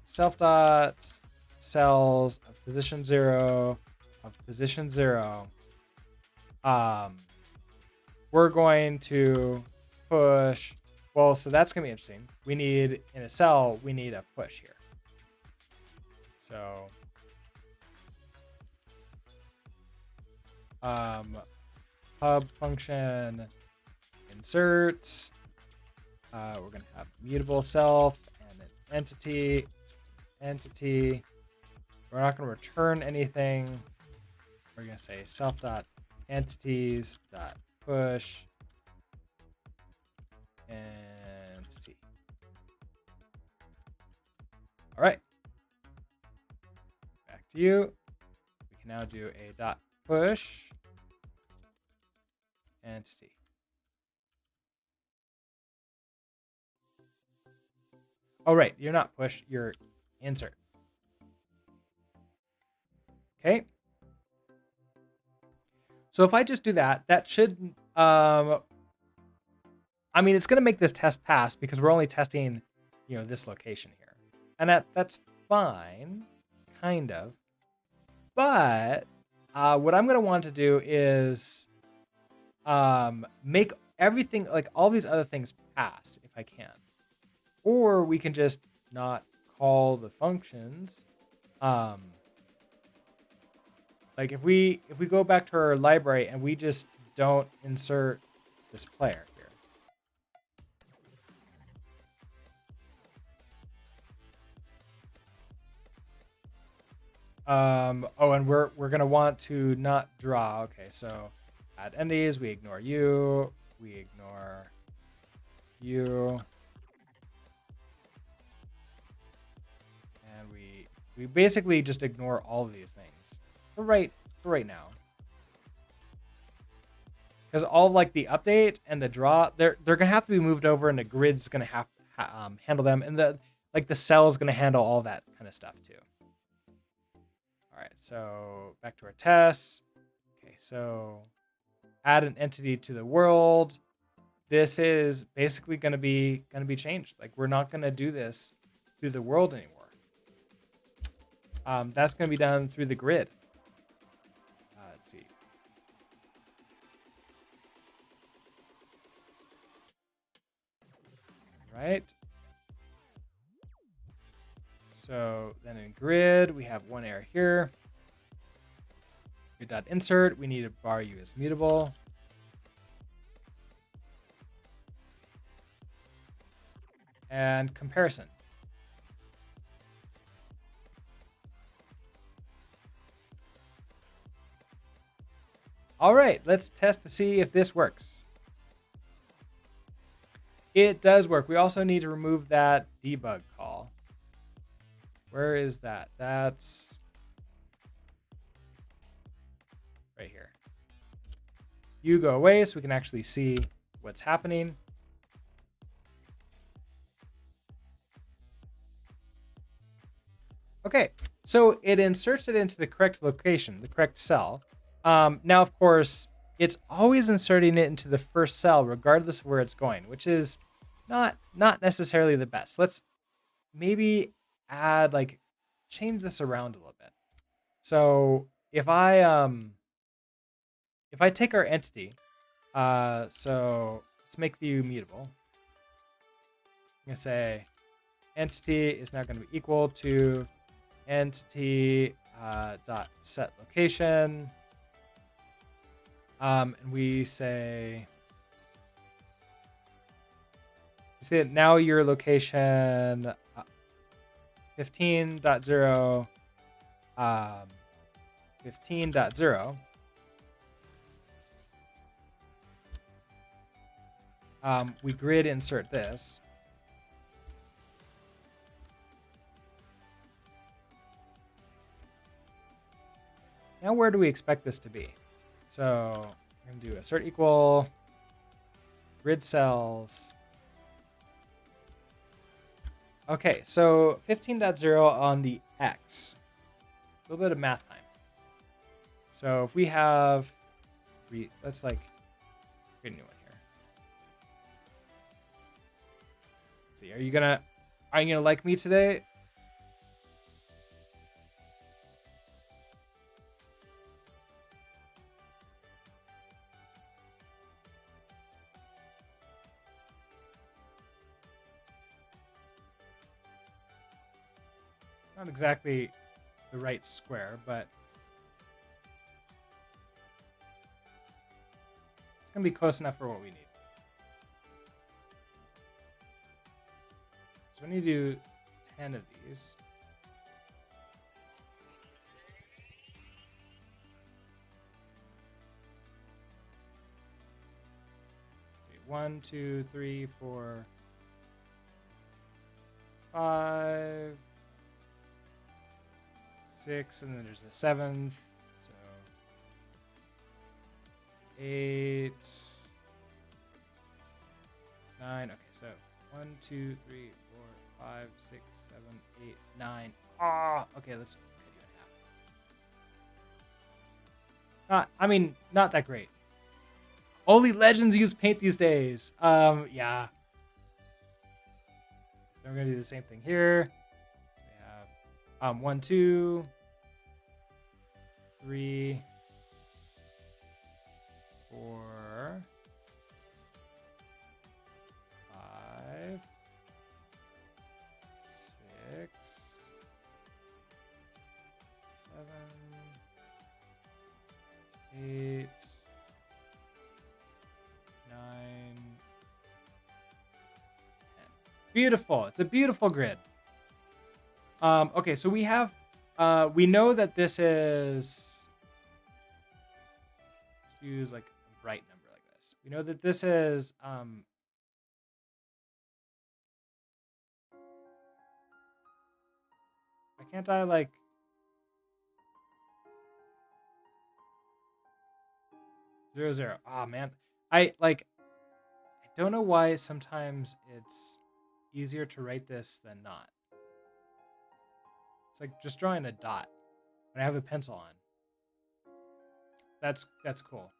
Speaker 1: self dot cells of position 0 of position 0. We're going to push. Well, so that's going to be interesting. We need, in a cell, we need a push here. So hub function inserts. We're going to have mutable self and an entity. We're not going to return anything. We're going to say self.entities.push entity. All right. Back to you. We can now do a dot push entity. Oh, right. You're not push, you're insert. Okay. So if I just do that, that should, it's going to make this test pass because we're only testing, this location here. And that's fine, kind of. But what I'm going to want to do is make everything, like all these other things pass if I can. Or we can just not call the functions. Like if we go back to our library and we just don't insert this player here. And we're gonna want to not draw. Okay, so add entities, we ignore you, we ignore you. And we basically just ignore all of these things. For right now. Because all like the update and the draw, they're gonna have to be moved over, and the grid's gonna have to handle them, and the cell is gonna handle all that kind of stuff too. All right, so back to our tests. Okay, so add an entity to the world. this is basically going to be changed. Like, we're not going to do this through the world anymore. That's going to be done through the grid. Let's see. Right. So then in grid, we have one error here. Grid.insert, we need to bar u as mutable. And comparison. All right, let's test to see if this works. It does work. We also need to remove that debug call. Where is that? That's right here. You go away so we can actually see what's happening. Okay, so it inserts it into the correct location, the correct cell. Now, of course, it's always inserting it into the first cell, regardless of where it's going, which is not necessarily the best. Let's maybe add, like, change this around a little bit. So if I take our entity, so let's make the mutable. I'm gonna say entity is now going to be equal to entity dot set location. And we say that now your location 15.0 15.0 we grid insert this. Now where do we expect this to be? So we're going to do assert equal grid cells. Okay, so 15.0 on the X. It's a little bit of math time. So if we have, let's like create a new one here. Let's see, are you gonna like me today? Not exactly the right square, but it's going to be close enough for what we need. So we need to do 10 of these. Okay, 1, 2, 3, 4, 5, 6, and then there's a 7th. So 8, 9. Okay, so 1, 2, 3, 4, 5, 6, 7, 8, 9. Ah, okay, let's cut you in half. Not that great. Only legends use paint these days. Yeah. So we're gonna do the same thing here. So we have 1, 2, 3, 4, 5, 6, 7, 8, 9, 10. Beautiful. It's a beautiful grid. Okay, so we have, we know that this is, let's use like a bright number like this. We know that this is, why can't I like, 0, 0. Oh man, I don't know why sometimes it's easier to write this than not. It's like just drawing a dot when I have a pencil on. That's cool.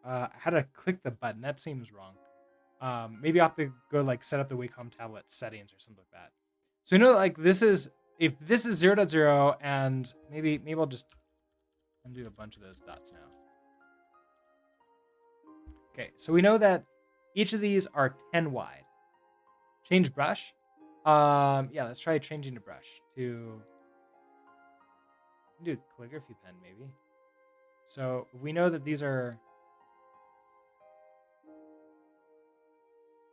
Speaker 1: how to click the button. That seems wrong. Maybe I'll have to go like set up the Wacom tablet settings or something like that. So you know, like this is, if this is 0.0, and maybe I'll just undo a bunch of those dots now. Okay, so we know that each of these are 10 wide. Change brush. Yeah, let's try changing the brush to do calligraphy pen maybe. So we know that these are.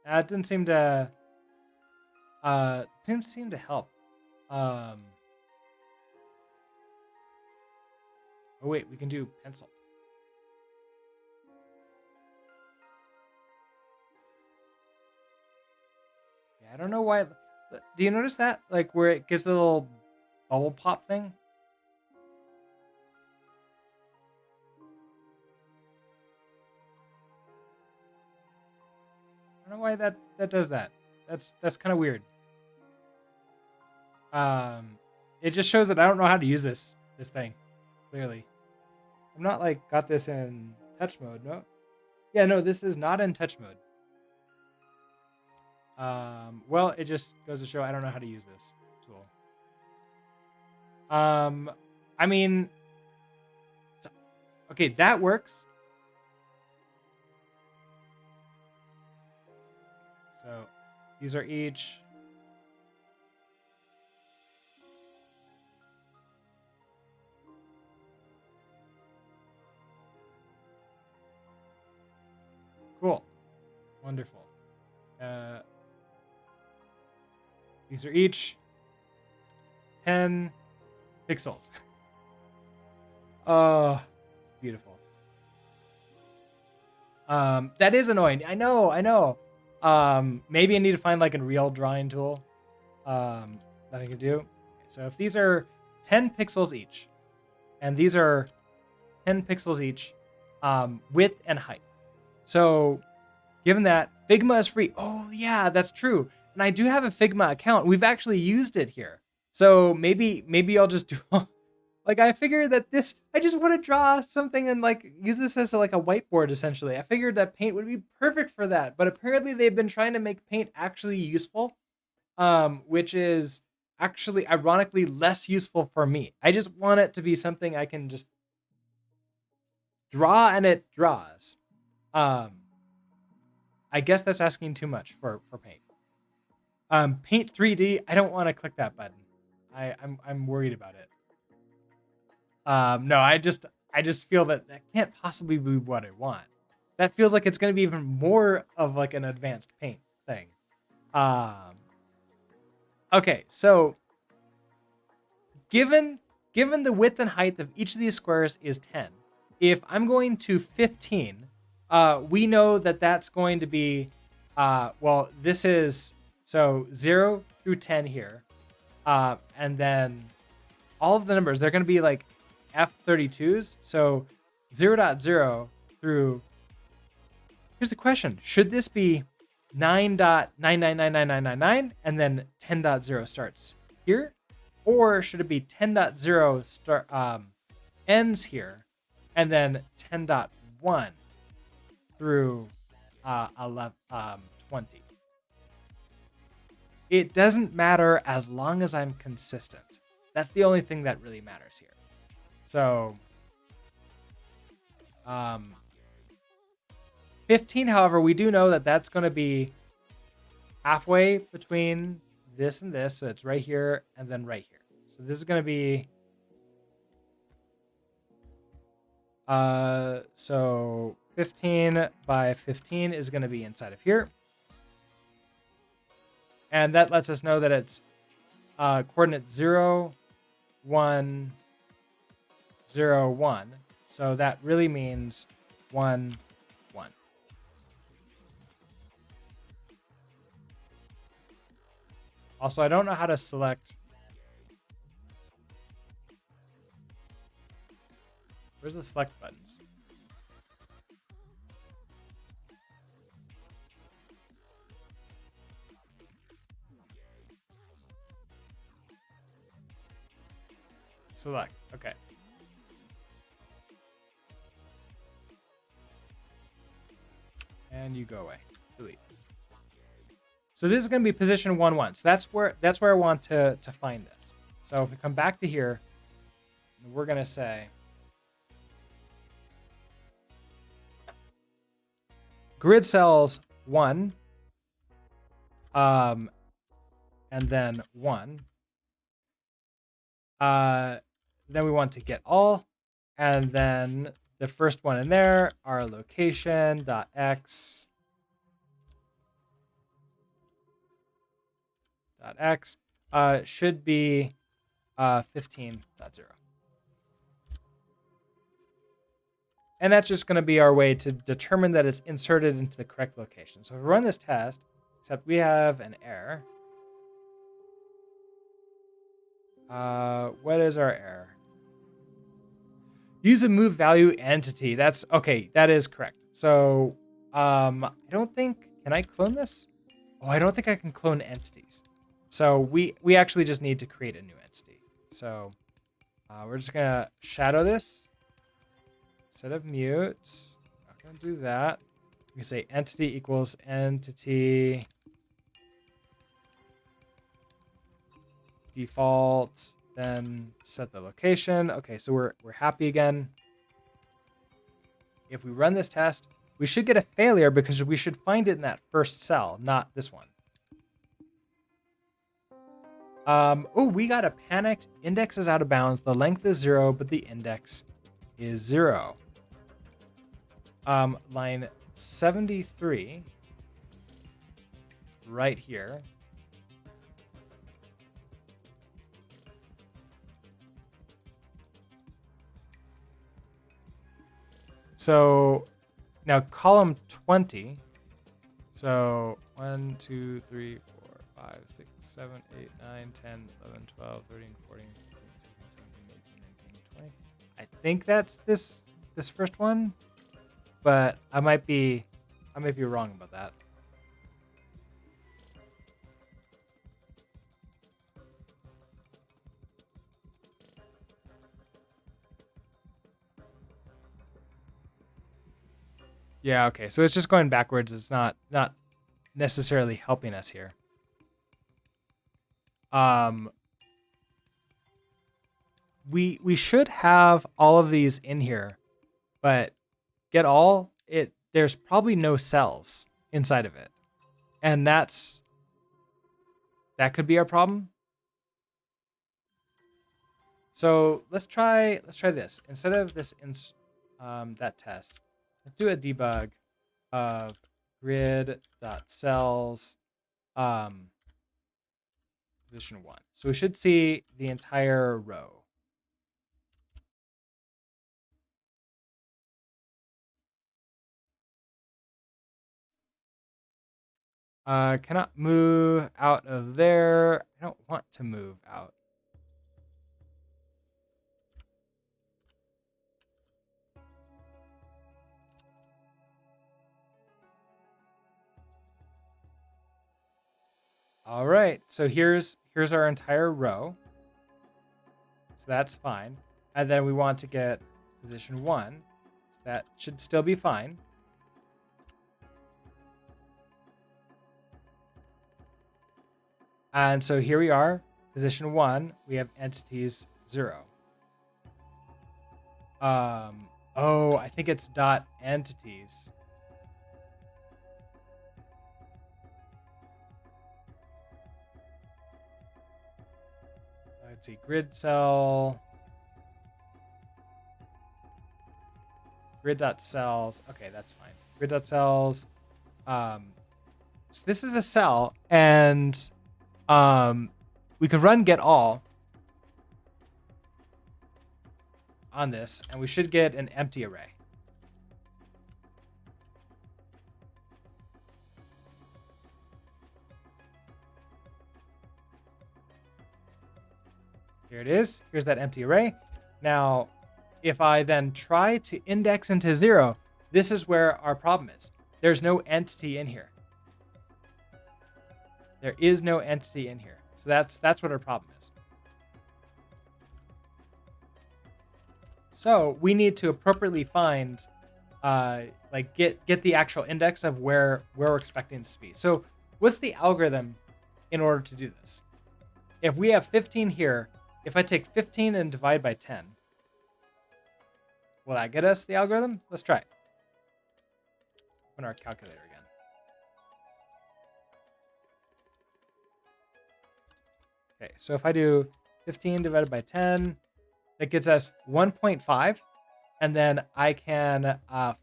Speaker 1: It didn't seem to. Didn't seem to help. Oh wait, we can do pencil. Yeah, I don't know why. Do you notice that? Like where it gets the little bubble pop thing? I don't know why that does that. That's kind of weird. It just shows that I don't know how to use this thing. Clearly, I'm not like got this in touch mode. No, yeah, no, this is not in touch mode. Well, it just goes to show I don't know how to use this tool. I mean, okay, that works. So these are each. Cool. Wonderful. These are each 10 pixels. Oh, it's beautiful. That is annoying. I know. Maybe I need to find like a real drawing tool that I can do. So if these are 10 pixels each, and these are 10 pixels each, width and height. So given that Figma is free, oh yeah, that's true. And I do have a Figma account. We've actually used it here. So maybe I'll just do like I figured that this, I just want to draw something and like use this as like a whiteboard essentially. I figured that paint would be perfect for that, but apparently they've been trying to make paint actually useful, which is actually ironically less useful for me. I just want it to be something I can just draw and it draws. I guess that's asking too much for paint. Paint 3D, I don't want to click that button. I'm worried about it. No, I just feel that can't possibly be what I want. That feels like it's going to be even more of like an advanced paint thing. Okay, so given the width and height of each of these squares is 10, if I'm going to 15, we know that that's going to be, well, this is, so 0 through 10 here. And then all of the numbers, they're going to be like F32s. So 0.0 through, here's the question. Should this be 9.9999999 and then 10.0 starts here? Or should it be 10.0 start ends here and then 10.1 through 20? It doesn't matter as long as I'm consistent. That's the only thing that really matters here. So 15, however, we do know that that's going to be halfway between this and this. So it's right here and then right here. So this is going to be, so 15 by 15 is going to be inside of here. And that lets us know that it's coordinate 0, 1, 0, 1. So that really means 1, 1. Also, I don't know how to select. Where's the select buttons? Select. Okay. and you go away. Delete. So this is going to be position 1, 1. So that's where I want to find this. So if we come back to here, we're going to say grid cells 1, and then 1. Then we want to get all, and then the first one in there, our location dot x dot x should be 15.0. And that's just going to be our way to determine that it's inserted into the correct location. So if we run this test, except we have an error. What is our error? Use a move value entity. That's okay. That is correct. So I don't think, can I clone this? Oh, I don't think I can clone entities. So we actually just need to create a new entity. So we're just gonna shadow this. Instead of mute, I'm gonna do that. We can say entity equals entity default, then set the location. Okay, so we're happy again. If we run this test, we should get a failure because we should find it in that first cell, not this one. Oh, we got a panicked. Index is out of bounds. The length is 0, but the index is 0. Line 73, right here. So now column 20. So 1, 2, 3, 4, 5, 6, 7, 8, 9, 10, 11, 12, 13, 14, 15, 16, 17, 18, 19, 20. I think that's this first one, but I might be wrong about that. Yeah, okay. So it's just going backwards. It's not necessarily helping us here. We should have all of these in here, but get all it. There's probably no cells inside of it, and that could be our problem. So let's try this instead of this that test. Let's do a debug of grid.cells position 1. So we should see the entire row. Cannot move out of there. I don't want to move out. All right, so here's our entire row. So that's fine. And then we want to get position 1. So that should still be fine. And so here we are, position 1, we have entities 0. Oh, I think it's dot entities. Let's see, grid cell. Grid.cells. Okay, that's fine. Grid.cells. So this is a cell, and we could run get all on this, and we should get an empty array. Here it is. Here's that empty array. Now, if I then try to index into 0, this is where our problem is. There's no entity in here. There is no entity in here. So that's what our problem is. So we need to appropriately find like get the actual index of where we're expecting this to be. So what's the algorithm in order to do this? If we have 15 here, if I take 15 and divide by 10, will that get us the algorithm? Let's try it. Open our calculator again. Okay, so if I do 15 divided by 10, that gets us 1.5. And then I can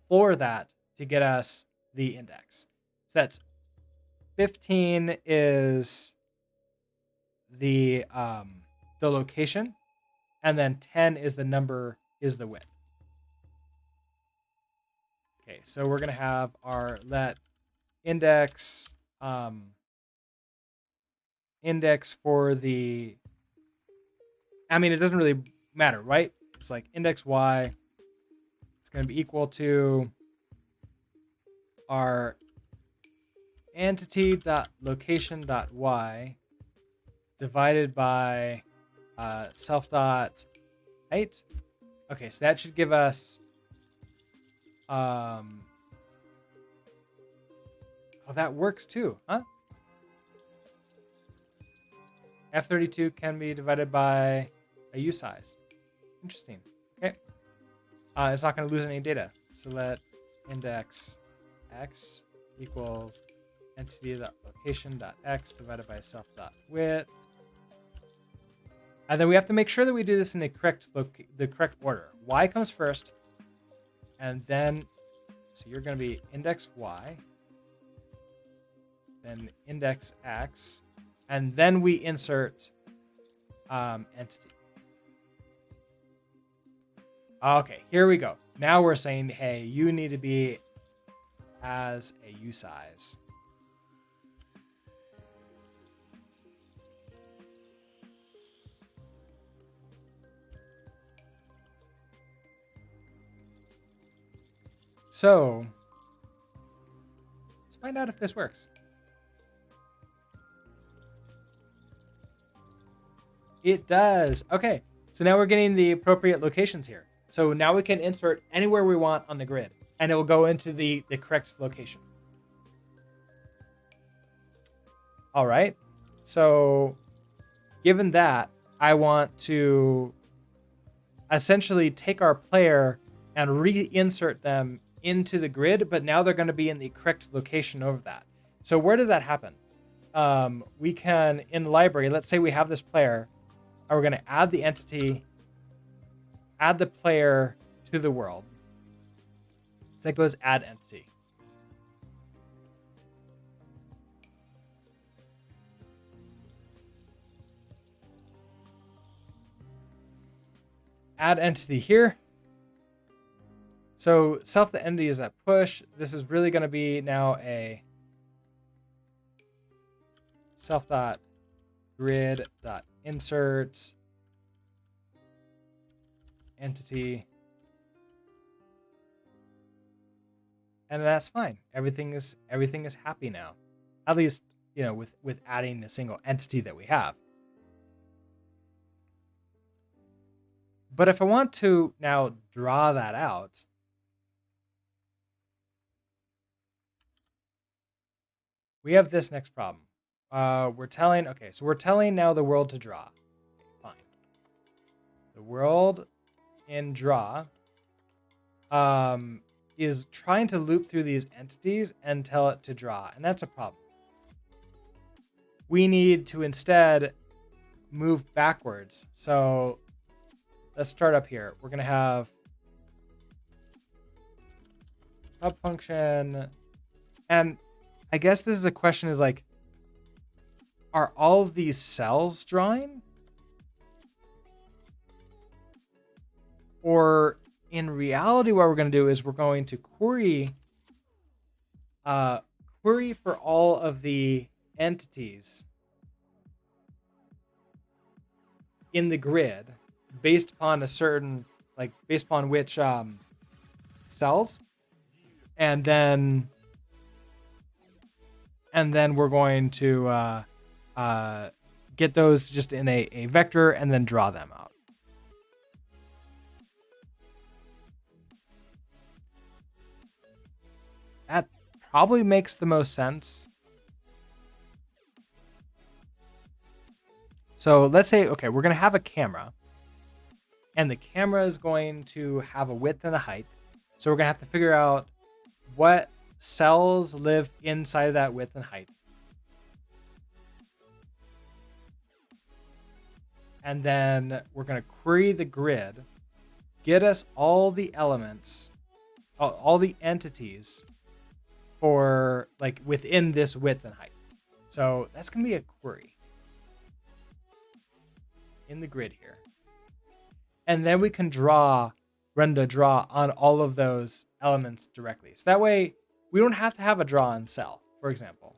Speaker 1: floor that to get us the index. So that's 15 is the location, and then 10 is the number, is the width. Okay, so we're gonna have our let index index for the. I mean, it doesn't really matter, right? It's like index y. It's gonna be equal to our entity.location.y divided by self.height. Okay, so that should give us oh, that works too, huh? F32 can be divided by a U size. Interesting. Okay. It's not going to lose any data. So let index x equals entity.location.x divided by self.width. And then we have to make sure that we do this in the correct order. Y comes first, and then so you're going to be index y, then index x, and then we insert entity. Okay, here we go. Now we're saying, hey, you need to be as a U size. So let's find out if this works. It does. Okay, so now we're getting the appropriate locations here. So now we can insert anywhere we want on the grid, and it will go into the correct location. All right. So given that, I want to essentially take our player and reinsert them into the grid, but now they're going to be in the correct location of that. So where does that happen? We can, in the library, let's say we have this player, and we're going to add the entity, add the player to the world. So that goes add entity. Add entity here. So self the entity is at push. This is really going to be now a self.grid.insert entity. And that's fine. Everything is happy now. At least, you know, with adding a single entity that we have. But if I want to now draw that out, we have this next problem. We're telling now the world to draw. Fine. The world in draw is trying to loop through these entities and tell it to draw, and that's a problem. We need to instead move backwards. So let's start up here. We're going to have hub function, and I guess this is a question is like, are all of these cells drawing? Or in reality, what we're going to do is we're going to query for all of the entities in the grid based upon a certain, like based upon which cells, and then we're going to get those just in a vector and then draw them out. That probably makes the most sense. So let's say, okay, we're going to have a camera, and the camera is going to have a width and a height. So we're going to have to figure out what cells live inside of that width and height. And then we're going to query the grid, get us all the elements, all the entities for like within this width and height. So that's going to be a query in the grid here. And then we can run the draw on all of those elements directly. So that way we don't have to have a draw on cell, for example.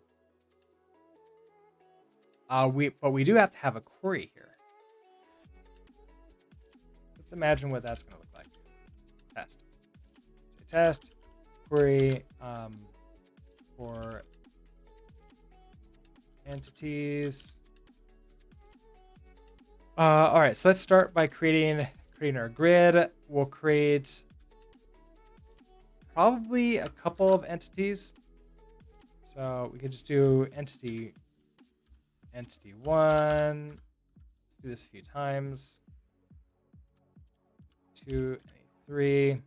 Speaker 1: But we do have to have a query here. Let's imagine what that's going to look like. Test. So test, query for entities. All right, so let's start by creating our grid. We'll create probably a couple of entities. So we could just do entity 1. Let's do this a few times. 2 and 3.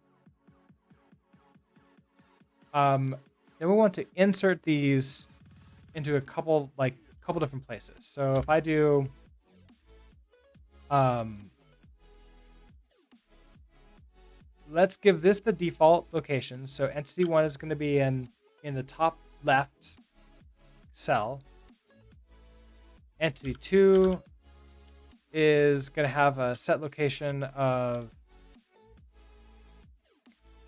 Speaker 1: Then we want to insert these into a couple different places. So if I do let's give this the default location. So entity 1 is going to be in the top left cell. Entity 2 is going to have a set location of,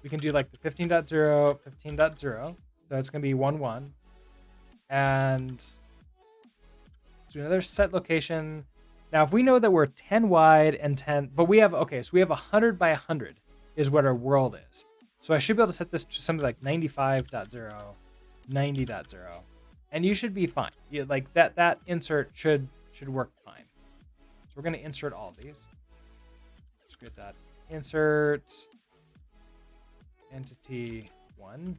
Speaker 1: we can do like the 15.0, 15.0. So it's going to be 1, 1. And let's do another set location. Now, if we know that we're 10 wide and 10, but we have, okay, so we have 100 by 100 is what our world is. So I should be able to set this to something like 95.0, 90.0, and you should be fine. Like that insert should work fine. So we're going to insert all these. Let's get that. Insert entity 1.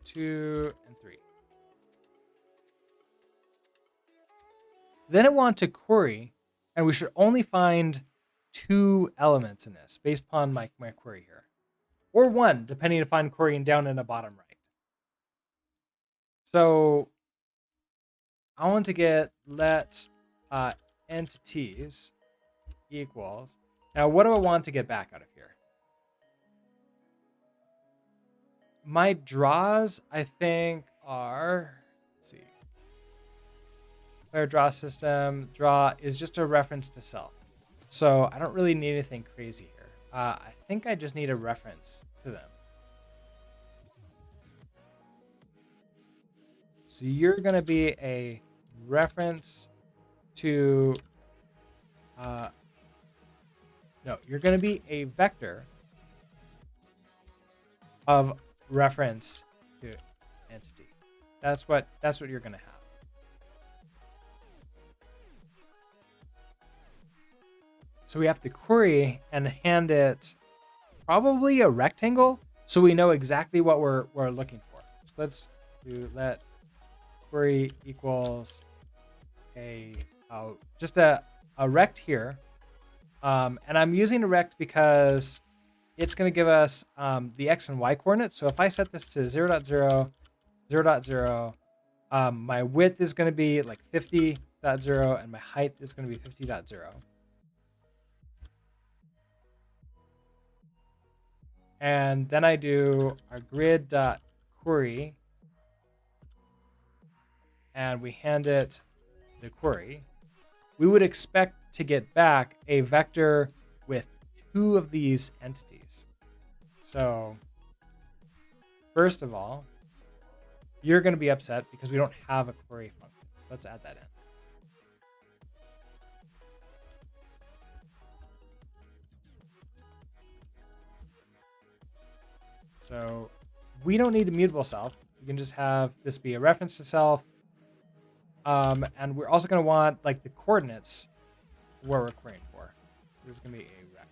Speaker 1: Two and 3. Then I want to query, and we should only find 2 elements in this based upon my query here. Or 1, depending if I'm querying down in the bottom right. So I want to get let entities equals. Now, what do I want to get back out of here? My draws, I think, are, let's see. Our draw system, draw is just a reference to self. So I don't really need anything crazy here. I think I just need a reference to them. So you're going to be a reference to, no, you're going to be a vector of reference to entity. That's what you're going to have. So we have to query and hand it probably a rectangle so we know exactly what we're looking for. So let's do let query equals just a rect here. And I'm using a rect because it's going to give us the x and y coordinates. So if I set this to 0.0, 0.0, my width is going to be like 50.0 and my height is going to be 50.0. And then I do our grid.query, and we hand it the query. We would expect to get back a vector with 2 of these entities. So first of all, you're going to be upset because we don't have a query function. So let's add that in. So we don't need a mutable self. We can just have this be a reference to self. And we're also going to want like the coordinates where we're querying for. So this is going to be a rec.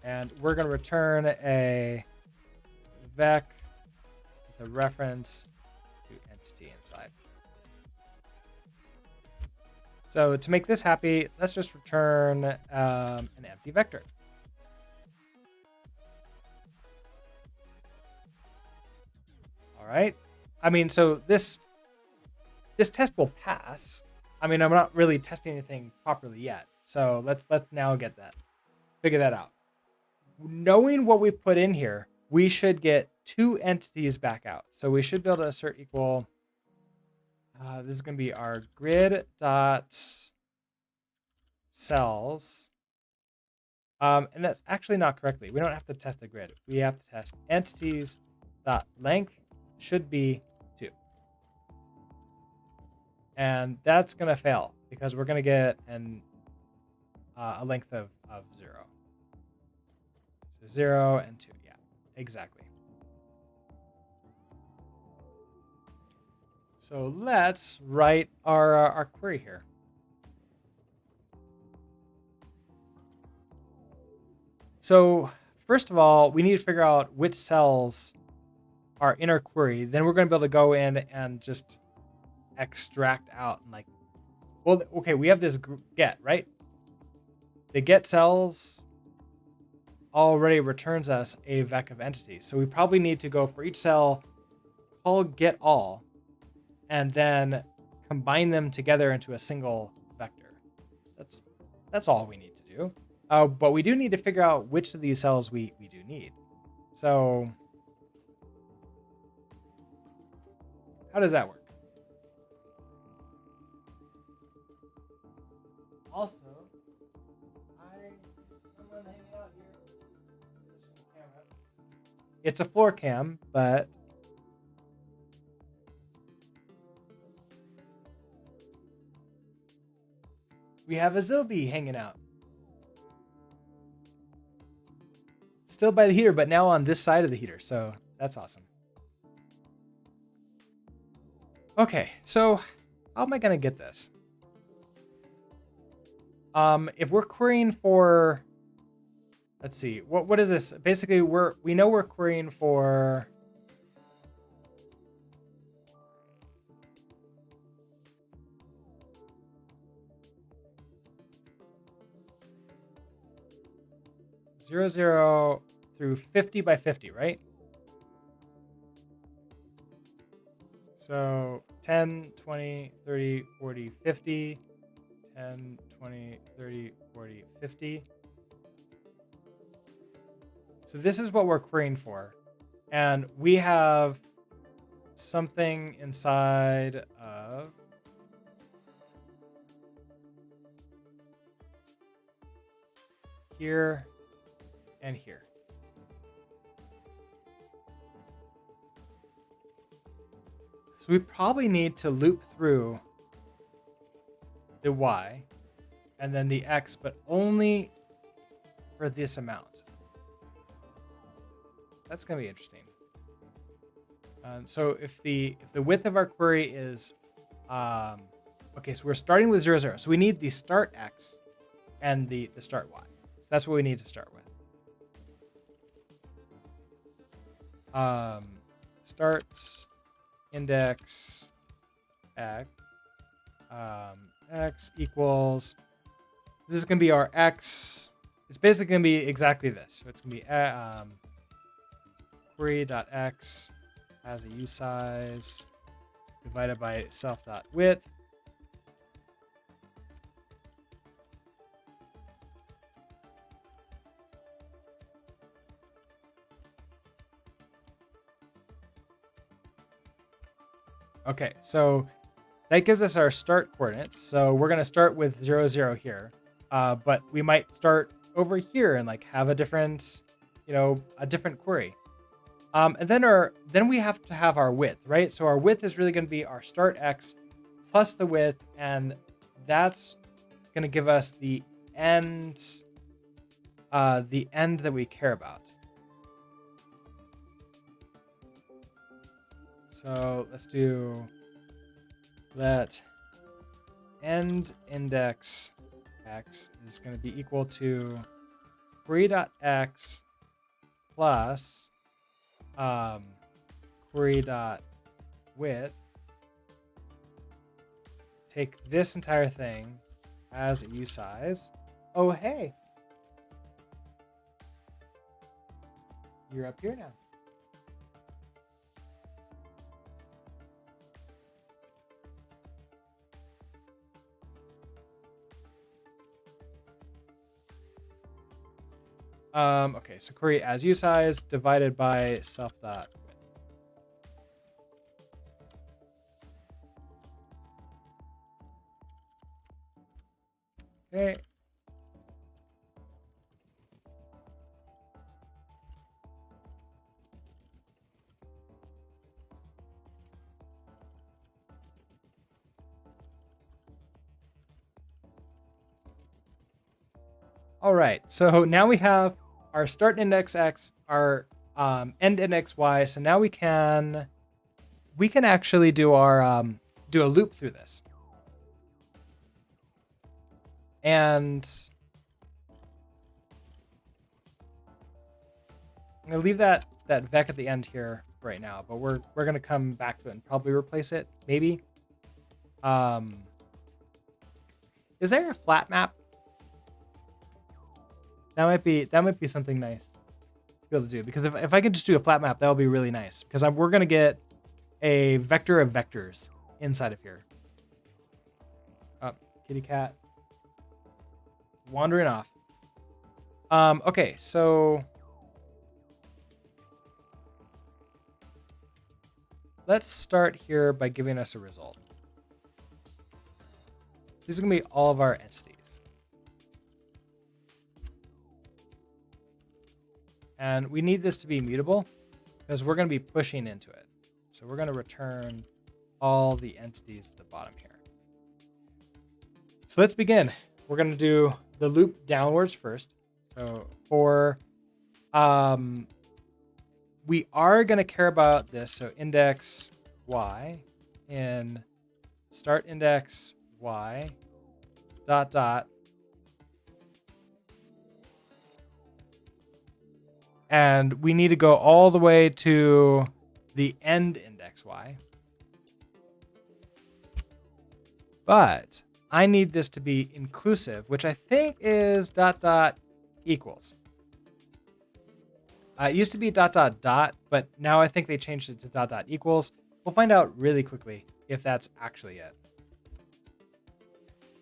Speaker 1: And we're going to return a vec with a reference to entity inside. So to make this happy, let's just return an empty vector. All right. I mean, so this test will pass. I mean, I'm not really testing anything properly yet. So let's now figure that out. Knowing what we've put in here, we should get 2 entities back out. So we should be able to assert equal. This is going to be our grid dot cells. And that's actually not correctly. We don't have to test the grid. We have to test entities dot length should be 2. And that's going to fail because we're going to get a length of 0. So 0 and 2. Yeah, exactly. So let's write our query here. So first of all, we need to figure out which cells are in our query. Then we're going to be able to go in and just extract out and like, well, okay, we have this get, right? The get cells already returns us a vec of entities. So we probably need to go for each cell, call get all, and then combine them together into a single vector. That's all we need to do. But we do need to figure out which of these cells we do need. So how does that work? Also, someone hanging out here. It's a floor cam, but we have a Zilby hanging out. Still by the heater, but now on this side of the heater. So that's awesome. Okay, so how am I going to get this? If we're querying for, let's see, what is this? Basically, we know we're querying for zero, 0 through 50 by 50, right? So 10, 20, 30, 40, 50, 10, 20, 30, 40, 50. So this is what we're querying for. And we have something inside of here and here. So we probably need to loop through the y and then the x, but only for this amount. That's going to be interesting. So if the width of our query is, okay, so we're starting with 0, 0. So we need the start x and the start y. So that's what we need to start with. Starts index x, x equals, this is going to be our x. It's basically going to be exactly this. So it's going to be query.x has a usize divided by self.width. Okay, so that gives us our start coordinates. So we're going to start with 0, 0 here. But we might start over here and like have a different, a different query. And then we have to have our width, right? So our width is really going to be our start x plus the width, and that's going to give us the end that we care about. So let's do let end index x is going to be equal to query.x plus query.width. Take this entire thing as a usize. Oh, hey. You're up here now. Okay, so query as usize divided by self.width. Okay. All right, so now we have our start index x, our end index y. So now we can actually do our do a loop through this, and I'm gonna leave that vec at the end here right now. But we're gonna come back to it and probably replace it, maybe. Is there a flat map? That might be something nice to be able to do, because if I could just do a flat map, that would be really nice, because we're gonna get a vector of vectors inside of here. Oh, kitty cat wandering off. Okay, so let's start here by giving us a result. So these are gonna be all of our entities. And we need this to be mutable because we're going to be pushing into it. So we're going to return all the entities at the bottom here. So let's begin. We're going to do the loop downwards first. So for, we are going to care about this. So index y in start index y dot dot. And we need to go all the way to the end index y. But I need this to be inclusive, which I think is dot dot equals. It used to be dot dot dot, but now I think they changed it to dot dot equals. We'll find out really quickly if that's actually it.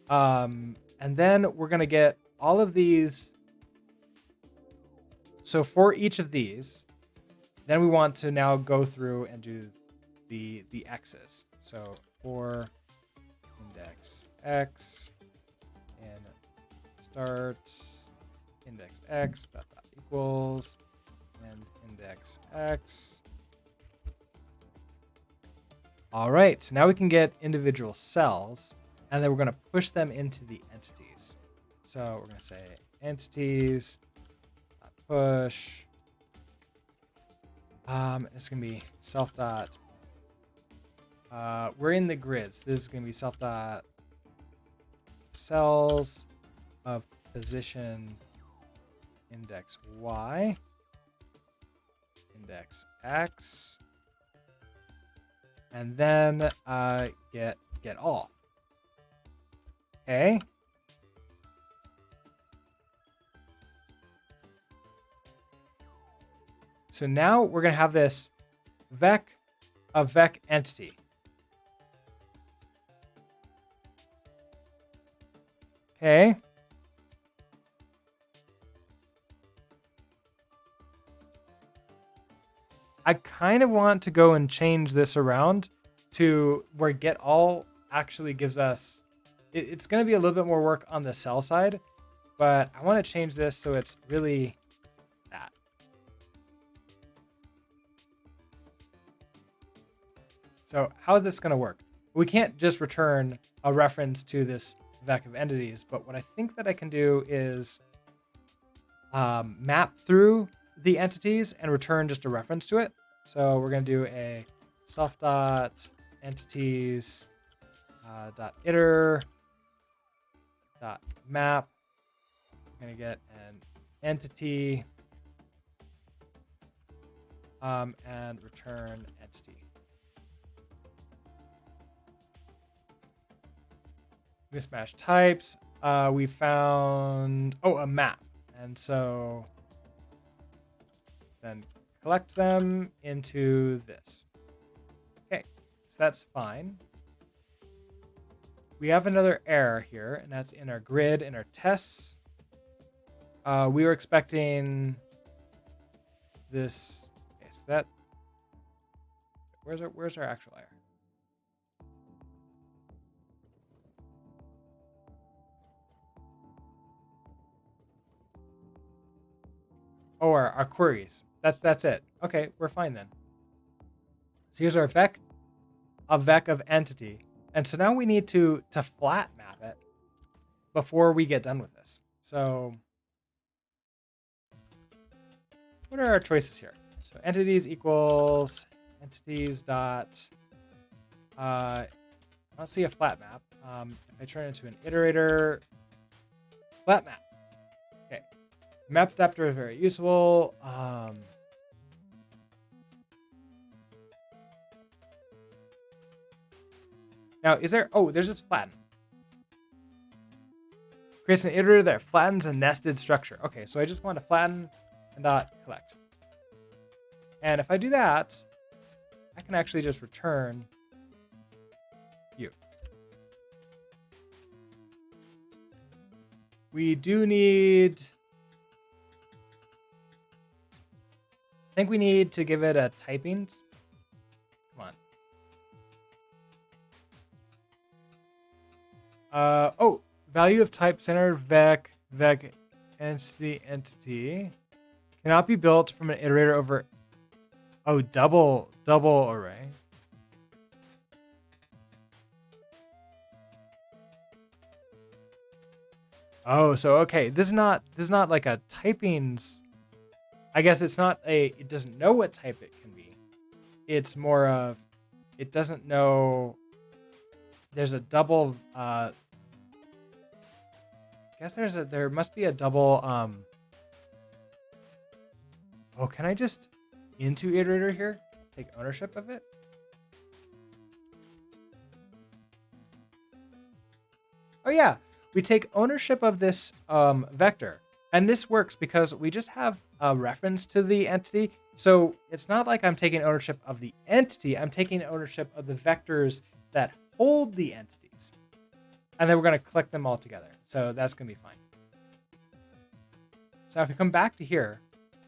Speaker 1: And then we're going to get all of these. So for each of these, then we want to now go through and do the x's. So for index x and start index x dot dot equals and index x. All right, so now we can get individual cells, and then we're going to push them into the entities. So we're going to say entities push. It's gonna be self dot. We're in the grids. This is gonna be self dot cells of position index y, index x, and then get all. Okay. So now we're going to have this vec of vec entity. Okay. I kind of want to go and change this around to where get all actually gives us, it's going to be a little bit more work on the cell side, but I want to change this so it's really that. So how is this going to work? We can't just return a reference to this vec of entities, but what I think that I can do is map through the entities and return just a reference to it. So we're going to do a self dot entities dot iter dot map. I'm going to get an entity and return entity. Mismatch types. We found a map, and so then collect them into this. Okay, so that's fine. We have another error here, and that's in our grid, in our tests. We were expecting this. Okay, so that. Where's our actual error? Oh, our queries. That's it. Okay, we're fine then. So here's our vec of entity. And so now we need to flat map it before we get done with this. So what are our choices here? So entities equals entities dot, I don't see a flat map. If I turn it into an iterator, flat map. Okay. Map adapter is very useful. Now, is there... Oh, there's this flatten. Creates an iterator that flattens a nested structure. Okay, so I just want to flatten and dot collect. And if I do that, I can actually just return you. We do need... I think we need to give it a typings. Come on. Value of type center vec entity cannot be built from an iterator over. Oh, double array. Oh, so okay, this is not like a typings. I guess it's not it doesn't know what type it can be. It's more of it doesn't know. There's a double. I guess there must be a double. Oh, can I just into iterator here? Take ownership of it? Oh yeah, we take ownership of this vector. And this works because we just have a reference to the entity. So it's not like I'm taking ownership of the entity. I'm taking ownership of the vectors that hold the entities. And then we're going to collect them all together. So that's going to be fine. So if we come back to here,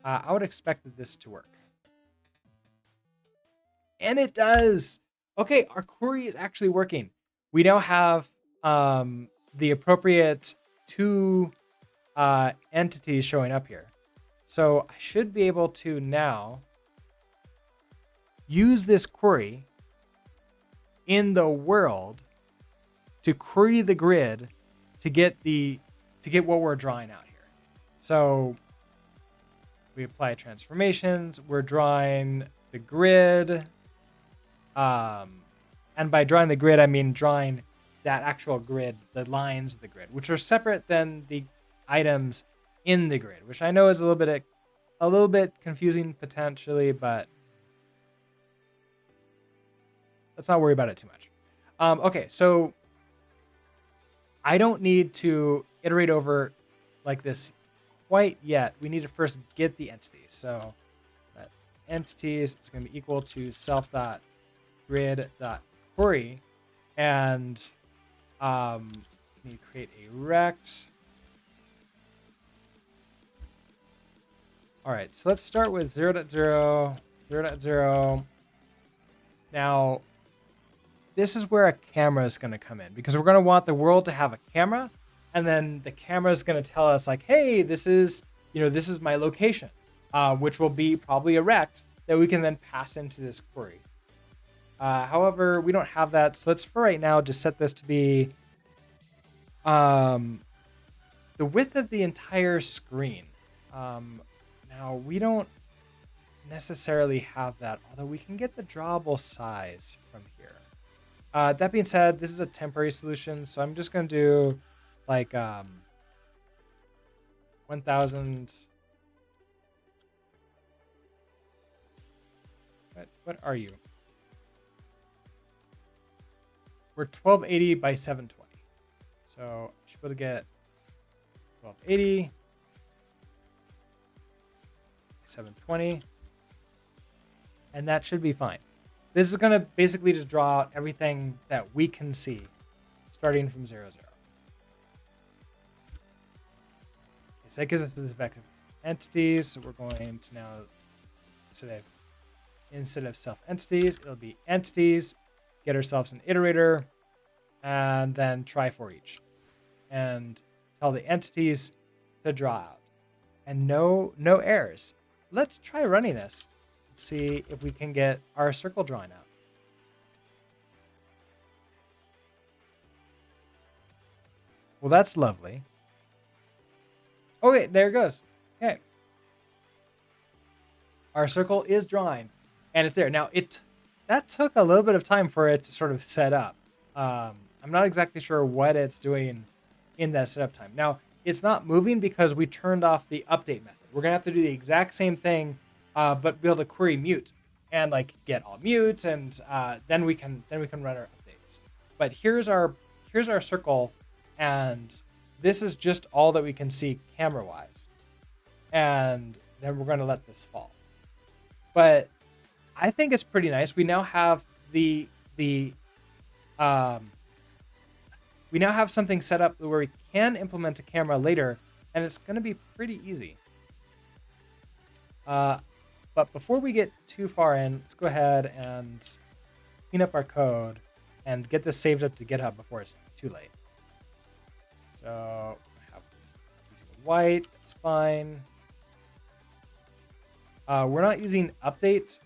Speaker 1: I would expect this to work. And it does. Okay, our query is actually working. We now have the appropriate two entities showing up here. So I should be able to now use this query in the world to query the grid to get what we're drawing out here. So we apply transformations, we're drawing the grid. And by drawing the grid, I mean drawing that actual grid, the lines of the grid, which are separate than the items in the grid, which I know is a little bit confusing potentially, but let's not worry about it too much. Okay, so I don't need to iterate over like this quite yet. We need to first get the entities. So that entities, it's going to be equal to self.grid.query, and need to create a rect. All right, so let's start with 0.0, 0.0. Now, this is where a camera is going to come in, because we're going to want the world to have a camera, and then the camera is going to tell us like, hey, this is my location, which will be probably a rect that we can then pass into this query. However, we don't have that, so let's for right now just set this to be the width of the entire screen. Now, we don't necessarily have that, although we can get the drawable size from here. That being said, this is a temporary solution, so I'm just going to do like 1000. What are you? We're 1280 by 720. So I should be able to get 1280, 720, and that should be fine. This is going to basically just draw out everything that we can see starting from 0, 0. Okay, so that gives us this vector entities. So we're going to now, instead of self entities, it'll be entities, get ourselves an iterator, and then try for each. And tell the entities to draw out. And no errors. Let's try running this. Let's see if we can get our circle drawn out. Well, that's lovely. Okay, there it goes. Okay. Our circle is drawing, and it's there. Now, that took a little bit of time for it to sort of set up. I'm not exactly sure what it's doing in that setup time. Now, it's not moving because we turned off the update method. We're gonna have to do the exact same thing, but be able to query mute and like get all mute, and then we can run our updates. But here's our circle, and this is just all that we can see camera wise, and then we're gonna let this fall. But I think it's pretty nice. We now have we now have something set up where we can implement a camera later, and it's going to be pretty easy. But before we get too far in, let's go ahead and clean up our code and get this saved up to GitHub before it's too late. So I have using white, that's fine. We're not using update.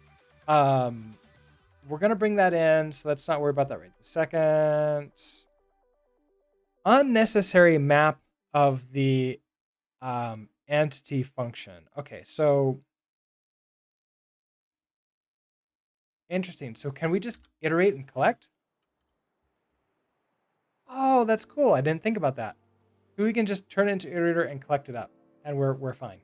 Speaker 1: We're going to bring that in, so let's not worry about that right this second. Unnecessary map of the entity function. Okay, so interesting. So can we just iterate and collect? Oh, that's cool. I didn't think about that. We can just turn it into iterator and collect it up, and we're fine.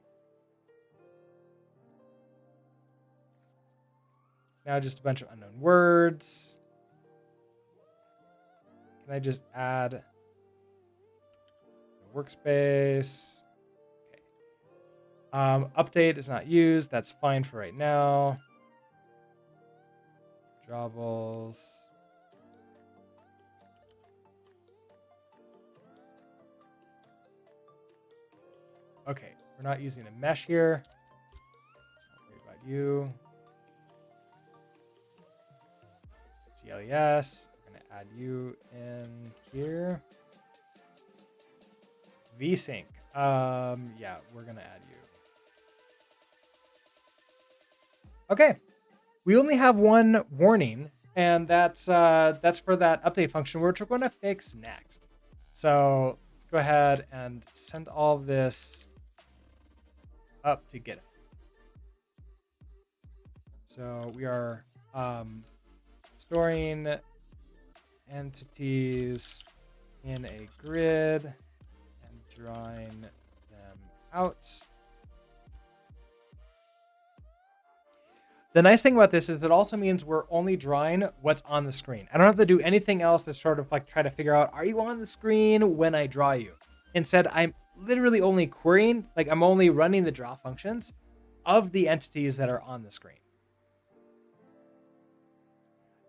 Speaker 1: Now just a bunch of unknown words. Can I just add workspace? Okay. Update is not used. That's fine for right now. Drawables. Okay, we're not using a mesh here. Let's not worry about you. GLES. We're going to add you in here. VSync. Yeah, we're going to add you. Okay. We only have one warning, and that's for that update function, which we're going to fix next. So let's go ahead and send all of this up to GitHub. So we are storing entities in a grid and drawing them out. The nice thing about this is it also means we're only drawing what's on the screen. I don't have to do anything else to sort of like try to figure out, are you on the screen when I draw you? Instead, I'm literally only querying, like I'm only running the draw functions of the entities that are on the screen.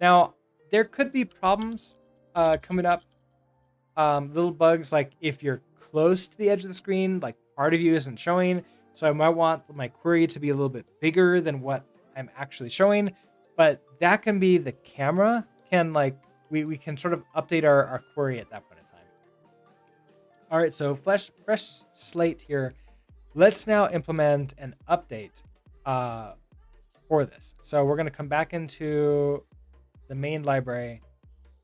Speaker 1: Now, there could be problems coming up. Little bugs like if you're close to the edge of the screen, like part of you isn't showing. So I might want my query to be a little bit bigger than what I'm actually showing, but that can be the camera can like, we can sort of update our query at that point in time. All right, so fresh slate here. Let's now implement an update for this. So we're gonna come back into the main library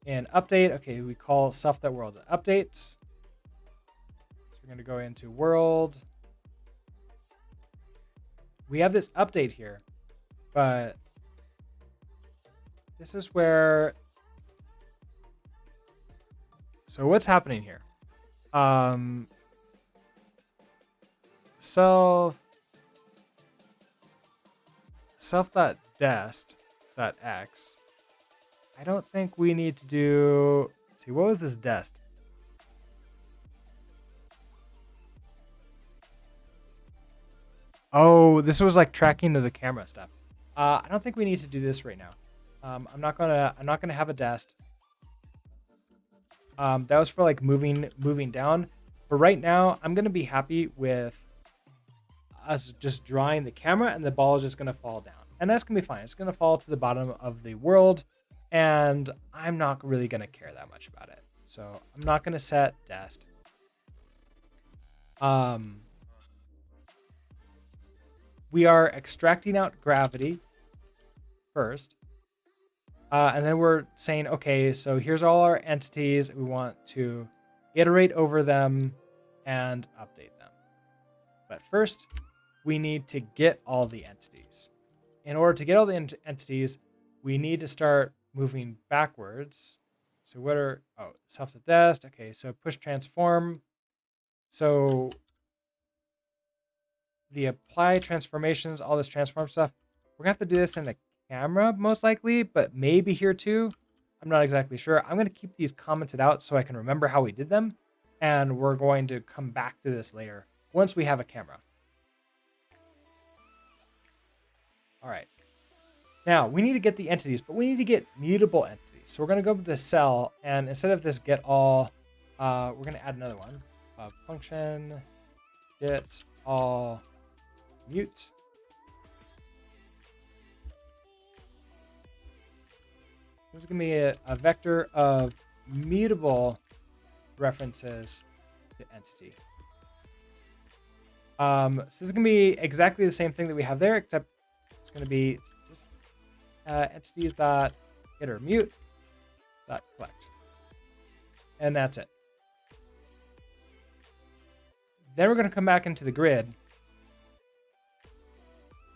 Speaker 1: and update. Okay, we call self.world update. So we're gonna go into world. We have this update here. But this is where, so what's happening here? Um, self self.dest.x. I don't think we need to do. Let's see, what was this dest? Oh, this was like tracking to the camera stuff. I don't think we need to do this right now. I'm not gonna have a dest. That was for like moving down. But right now, I'm gonna be happy with us just drawing the camera, and the ball is just gonna fall down, and that's gonna be fine. It's gonna fall to the bottom of the world, and I'm not really gonna care that much about it. So I'm not gonna set dest. We are extracting out gravity first. And then we're saying, okay, so here's all our entities. We want to iterate over them and update them. But first, we need to get all the entities. In order to get all the entities, we need to start moving backwards. So what are, self-to-dest. Okay, so push transform. So the apply transformations, all this transform stuff, we're gonna have to do this in the camera most likely, but maybe here too. I'm not exactly sure. I'm gonna keep these commented out so I can remember how we did them, and we're going to come back to this later once we have a camera. All right. Now we need to get the entities, but we need to get mutable entities. So we're gonna go to the cell, and instead of this get all, we're gonna add another one. Function get all mute. This is going to be a vector of mutable references to entity. So this is going to be exactly the same thing that we have there, except it's going to be just entities dot iter mute dot collect, and that's it. Then we're going to come back into the grid,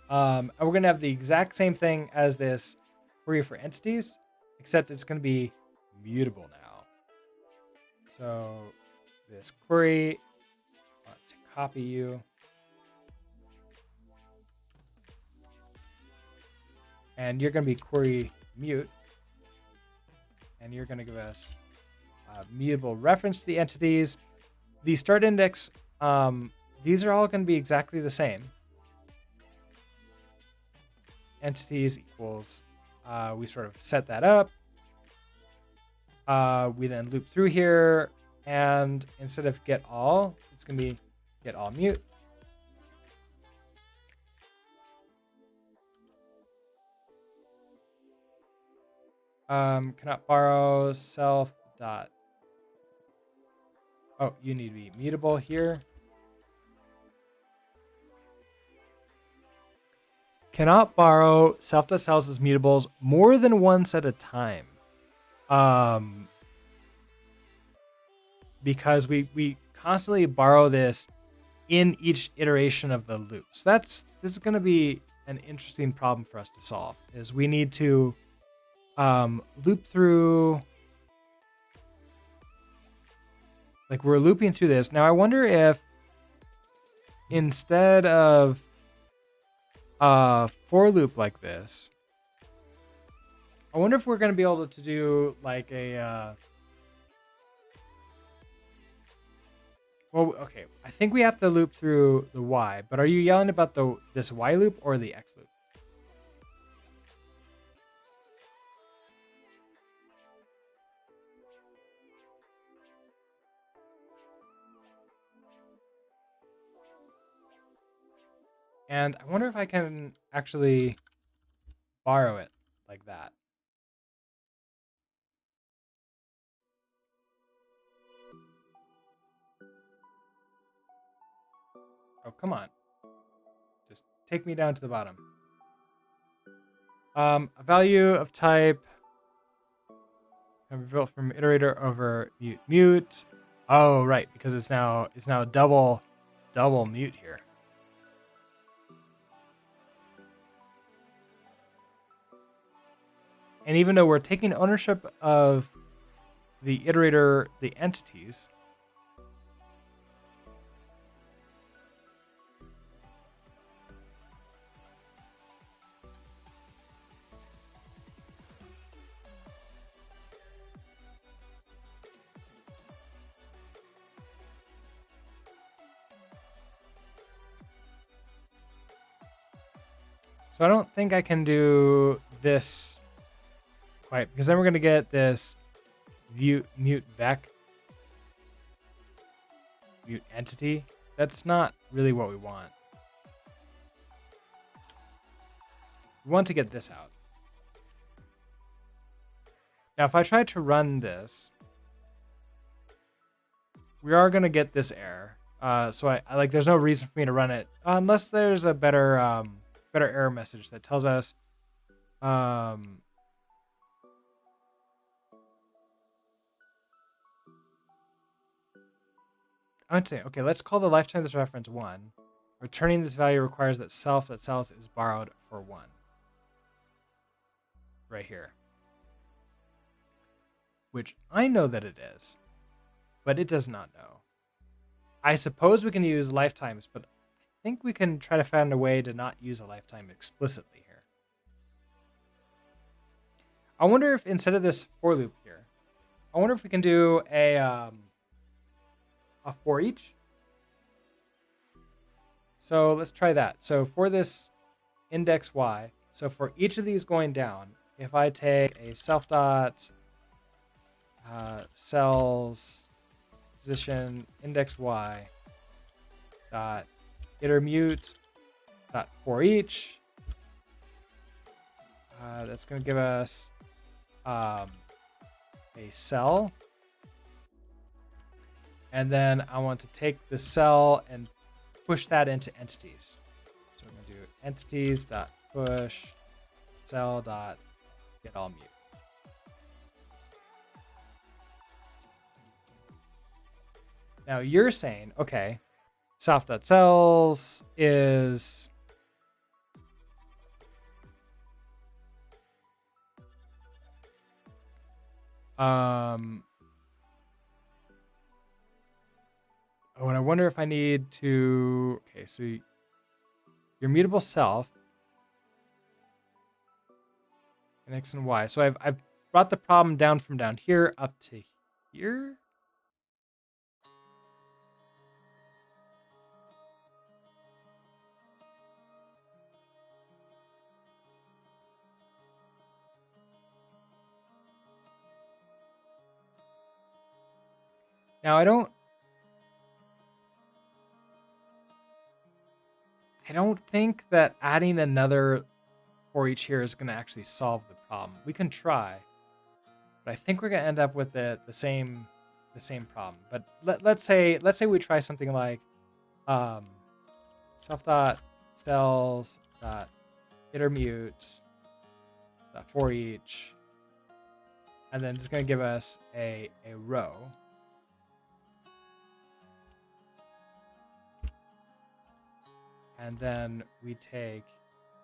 Speaker 1: and we're going to have the exact same thing as this query for entities, except it's going to be mutable now. So this query, I want to copy you. And you're going to be query mute. And you're going to give us a mutable reference to the entities. The start index, these are all going to be exactly the same. Entities equals, we sort of set that up. We then loop through here, and instead of get all, it's going to be get all mute. Cannot borrow self dot. Oh, you need to be mutable here. Cannot borrow self.cells as mutables more than once at a time. Because we constantly borrow this in each iteration of the loop. So this is going to be an interesting problem for us to solve. Is we need to loop through, like we're looping through this. Now I wonder if instead of for loop like this, I wonder if we're going to be able to do like a well, okay, I think we have to loop through the Y, but are you yelling about this Y loop or the X loop? And I wonder if I can actually borrow it like that. Oh, come on. Just take me down to the bottom. A value of type can be built from iterator over mute. Oh, right, because it's now double mute here. And even though we're taking ownership of the iterator, the entities, So I don't think I can do this quite, because then we're going to get this mute vec, mute entity. That's not really what we want. We want to get this out. Now, if I try to run this, we are going to get this error. So I like, there's no reason for me to run it unless there's a better error message that tells us I would say, okay, let's call the lifetime of this reference 1. Returning this value requires that self.cells is borrowed for 1. Right here. Which I know that it is, but it does not know. I suppose we can use lifetimes, but I think we can try to find a way to not use a lifetime explicitly here. I wonder if instead of this for loop here, I wonder if we can do a for each. So let's try that. So for this index y, so for each of these going down, if I take a self dot cells position index y dot iter mute dot for each, that's going to give us a cell. And then I want to take the cell and push that into entities. So I'm going to do entities dot push cell dot get all mute. Now you're saying, okay, self.cells is oh, and I wonder if I need to, okay, so your mutable self in X and Y. So I've brought the problem down from down here up to here. Now I don't think that adding another for each here is going to actually solve the problem. We can try, but I think we're going to end up with the same problem. But let's say we try something like self dot cells dot iter mute dot for each, and then it's going to give us a row. And then we take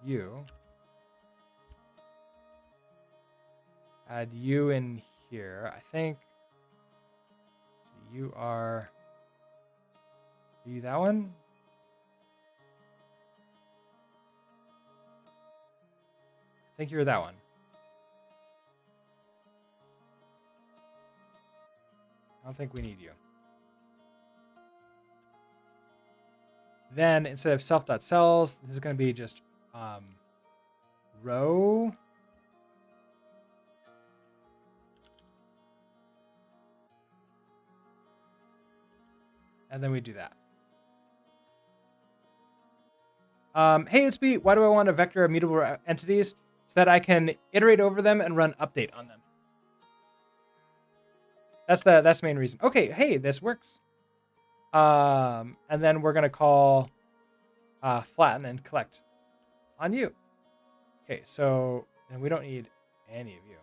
Speaker 1: you, add you in here. I think, so you are you that one? I think you're that one. I don't think we need you. Then instead of self.cells, this is going to be just row. And then we do that. Hey, it's me. Why do I want a vector of mutable entities? So that I can iterate over them and run update on them. That's the main reason. Okay, hey, this works. And then we're gonna call flatten and collect on you. Okay, so and we don't need any of you.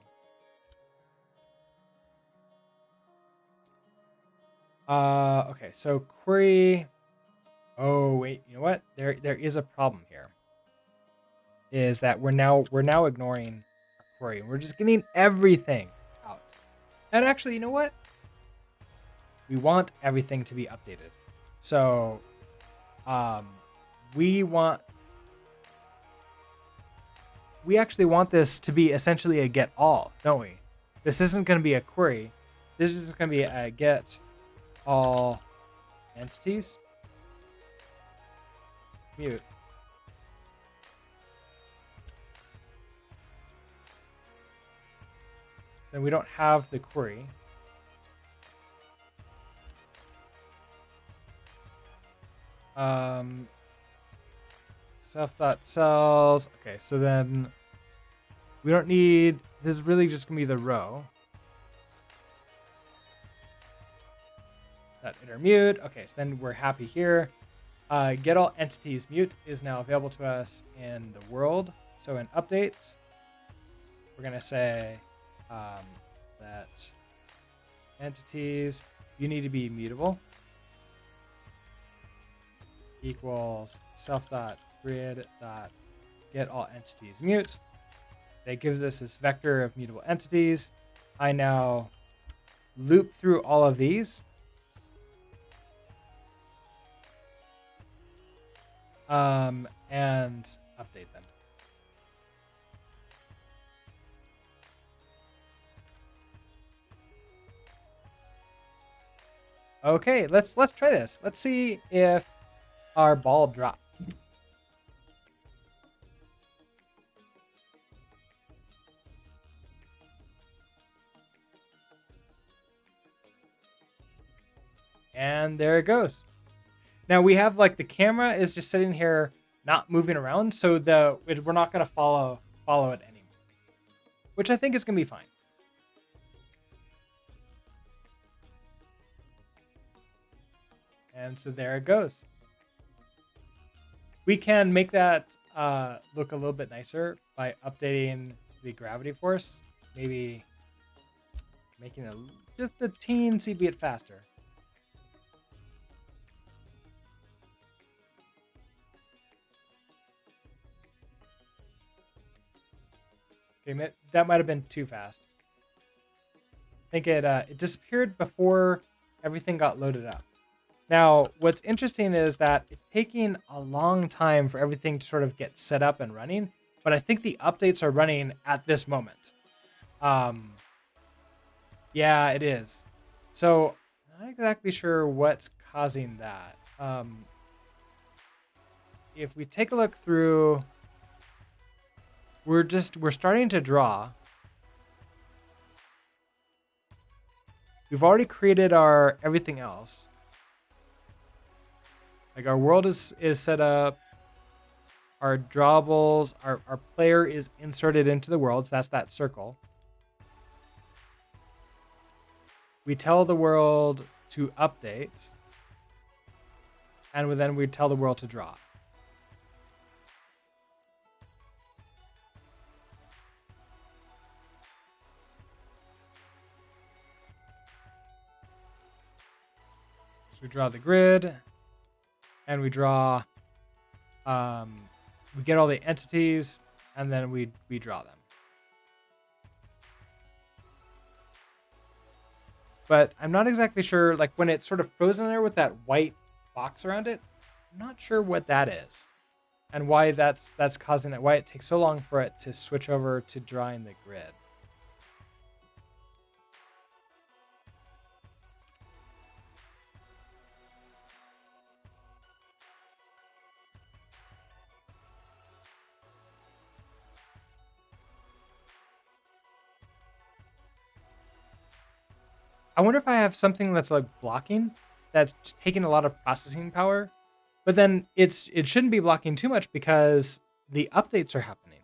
Speaker 1: Okay, so query. Oh wait, you know what? There is a problem here. Is that we're now ignoring our query. We're just getting everything out. And actually, you know what? We want everything to be updated. So we actually want this to be essentially a get all, don't we? This isn't going to be a query. This is just going to be a get all entities. Mute. then we don't have the query. Self.cells. Okay, so then we don't need, this is really just gonna be the row. That iter mute. Okay, so then we're happy here. Get all entities mute is now available to us in the world. So in update, we're gonna say that entities, you need to be mutable, equals self.grid.get all entities mute. That gives us this vector of mutable entities. I now loop through all of these. And update them. Okay, let's try this. Let's see if our ball drops. And there it goes. Now we have like the camera is just sitting here not moving around, so we're not gonna follow it anymore, which I think is gonna be fine. And so there it goes. We can make that look a little bit nicer by updating the gravity force, maybe making it just a teensy bit faster. Okay, that might have been too fast. I think it disappeared before everything got loaded up. Now, what's interesting is that it's taking a long time for everything to sort of get set up and running, but I think the updates are running at this moment. Yeah, it is. So, not exactly sure what's causing that. If we take a look through, we're starting to draw. We've already created our everything else. Like our world is set up. Our drawables, our player is inserted into the world. So that's that circle. We tell the world to update. And then we tell the world to draw. So we draw the grid. And we draw, we get all the entities, and then we draw them. But I'm not exactly sure, like when it's sort of frozen there with that white box around it, I'm not sure what that is and why that's causing it, why it takes so long for it to switch over to drawing the grid. I wonder if I have something that's like blocking, that's taking a lot of processing power, but then it shouldn't be blocking too much because the updates are happening.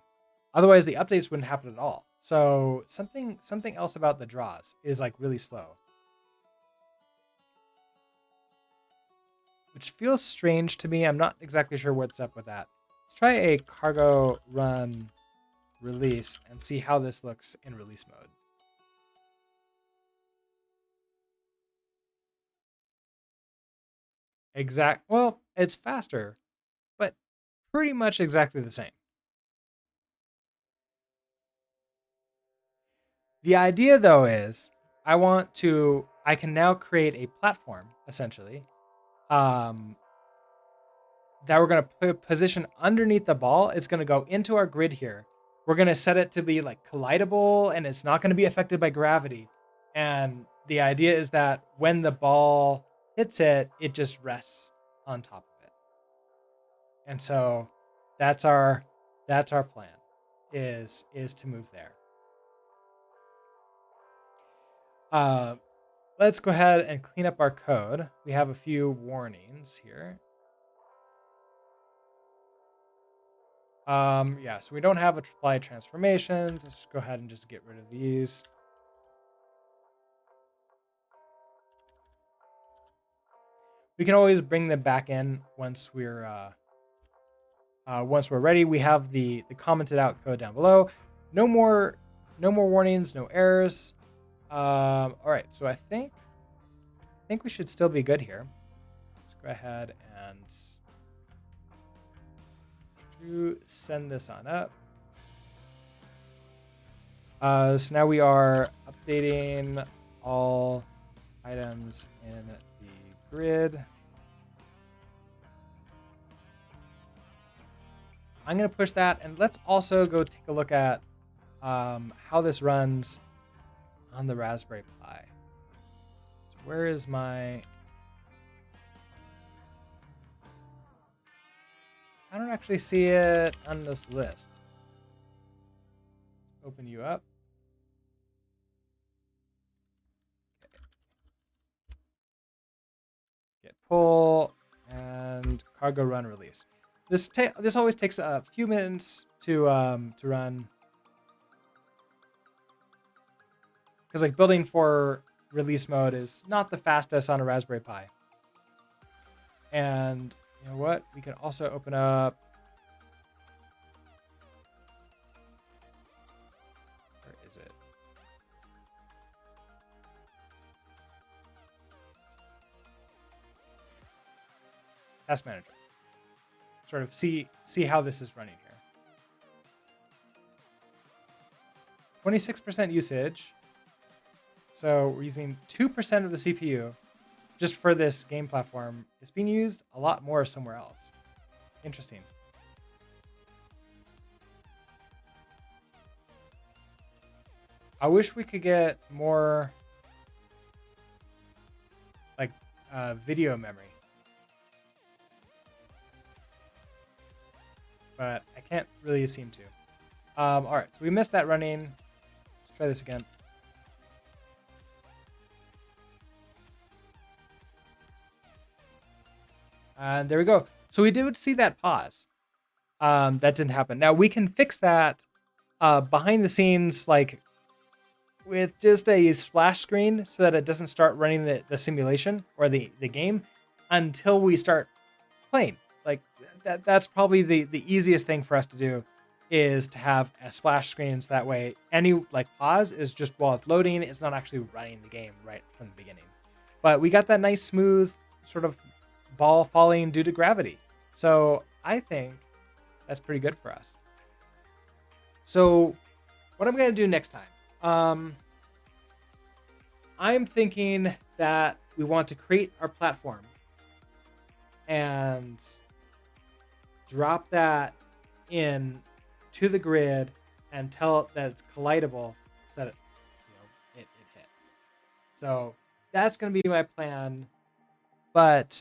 Speaker 1: Otherwise, the updates wouldn't happen at all. So something else about the draws is like really slow, which feels strange to me. I'm not exactly sure what's up with that. Let's try a cargo run release and see how this looks in release mode. Well, it's faster, but pretty much exactly the same. The idea though is I can now create a platform essentially that we're going to position underneath the ball. It's going to go into our grid here. We're going to set it to be like collidable and it's not going to be affected by gravity. And the idea is that when the ball hits it, it just rests on top of it. And so that's our plan is to move there. Let's go ahead and clean up our code. We have a few warnings here. Yeah, so we don't have apply transformations. Let's just go ahead and just get rid of these. We can always bring them back in once we're ready. We have the commented out code down below. No more warnings, no errors. All right, so I think we should still be good here. Let's go ahead and send this on up. So now we are updating all items in the grid. I'm going to push that, and let's also go take a look at how this runs on the Raspberry Pi. So where is my... I don't actually see it on this list. Let's open you up. Okay. Get pull and cargo run release. This always takes a few minutes to run, because like building for release mode is not the fastest on a Raspberry Pi. And you know what? We can also open up. Where is it? Task Manager. Sort of see how this is running here. 26% usage. So we're using 2% of the CPU just for this game platform. It's being used a lot more somewhere else. Interesting. I wish we could get more like video memory. But I can't really seem to. All right, so we missed that running. Let's try this again. And there we go. So we did see that pause. That didn't happen. Now we can fix that behind the scenes, like with just a splash screen, so that it doesn't start running the simulation or the game until we start playing. Like that's probably the easiest thing for us to do, is to have a splash screen, so that way any like pause is just while it's loading. It's not actually running the game right from the beginning. But we got that nice smooth sort of ball falling due to gravity. So I think that's pretty good for us. So what I'm going to do next time, I'm thinking that we want to create our platform and drop that in to the grid and tell it that it's collidable, so that it hits. So that's going to be my plan. But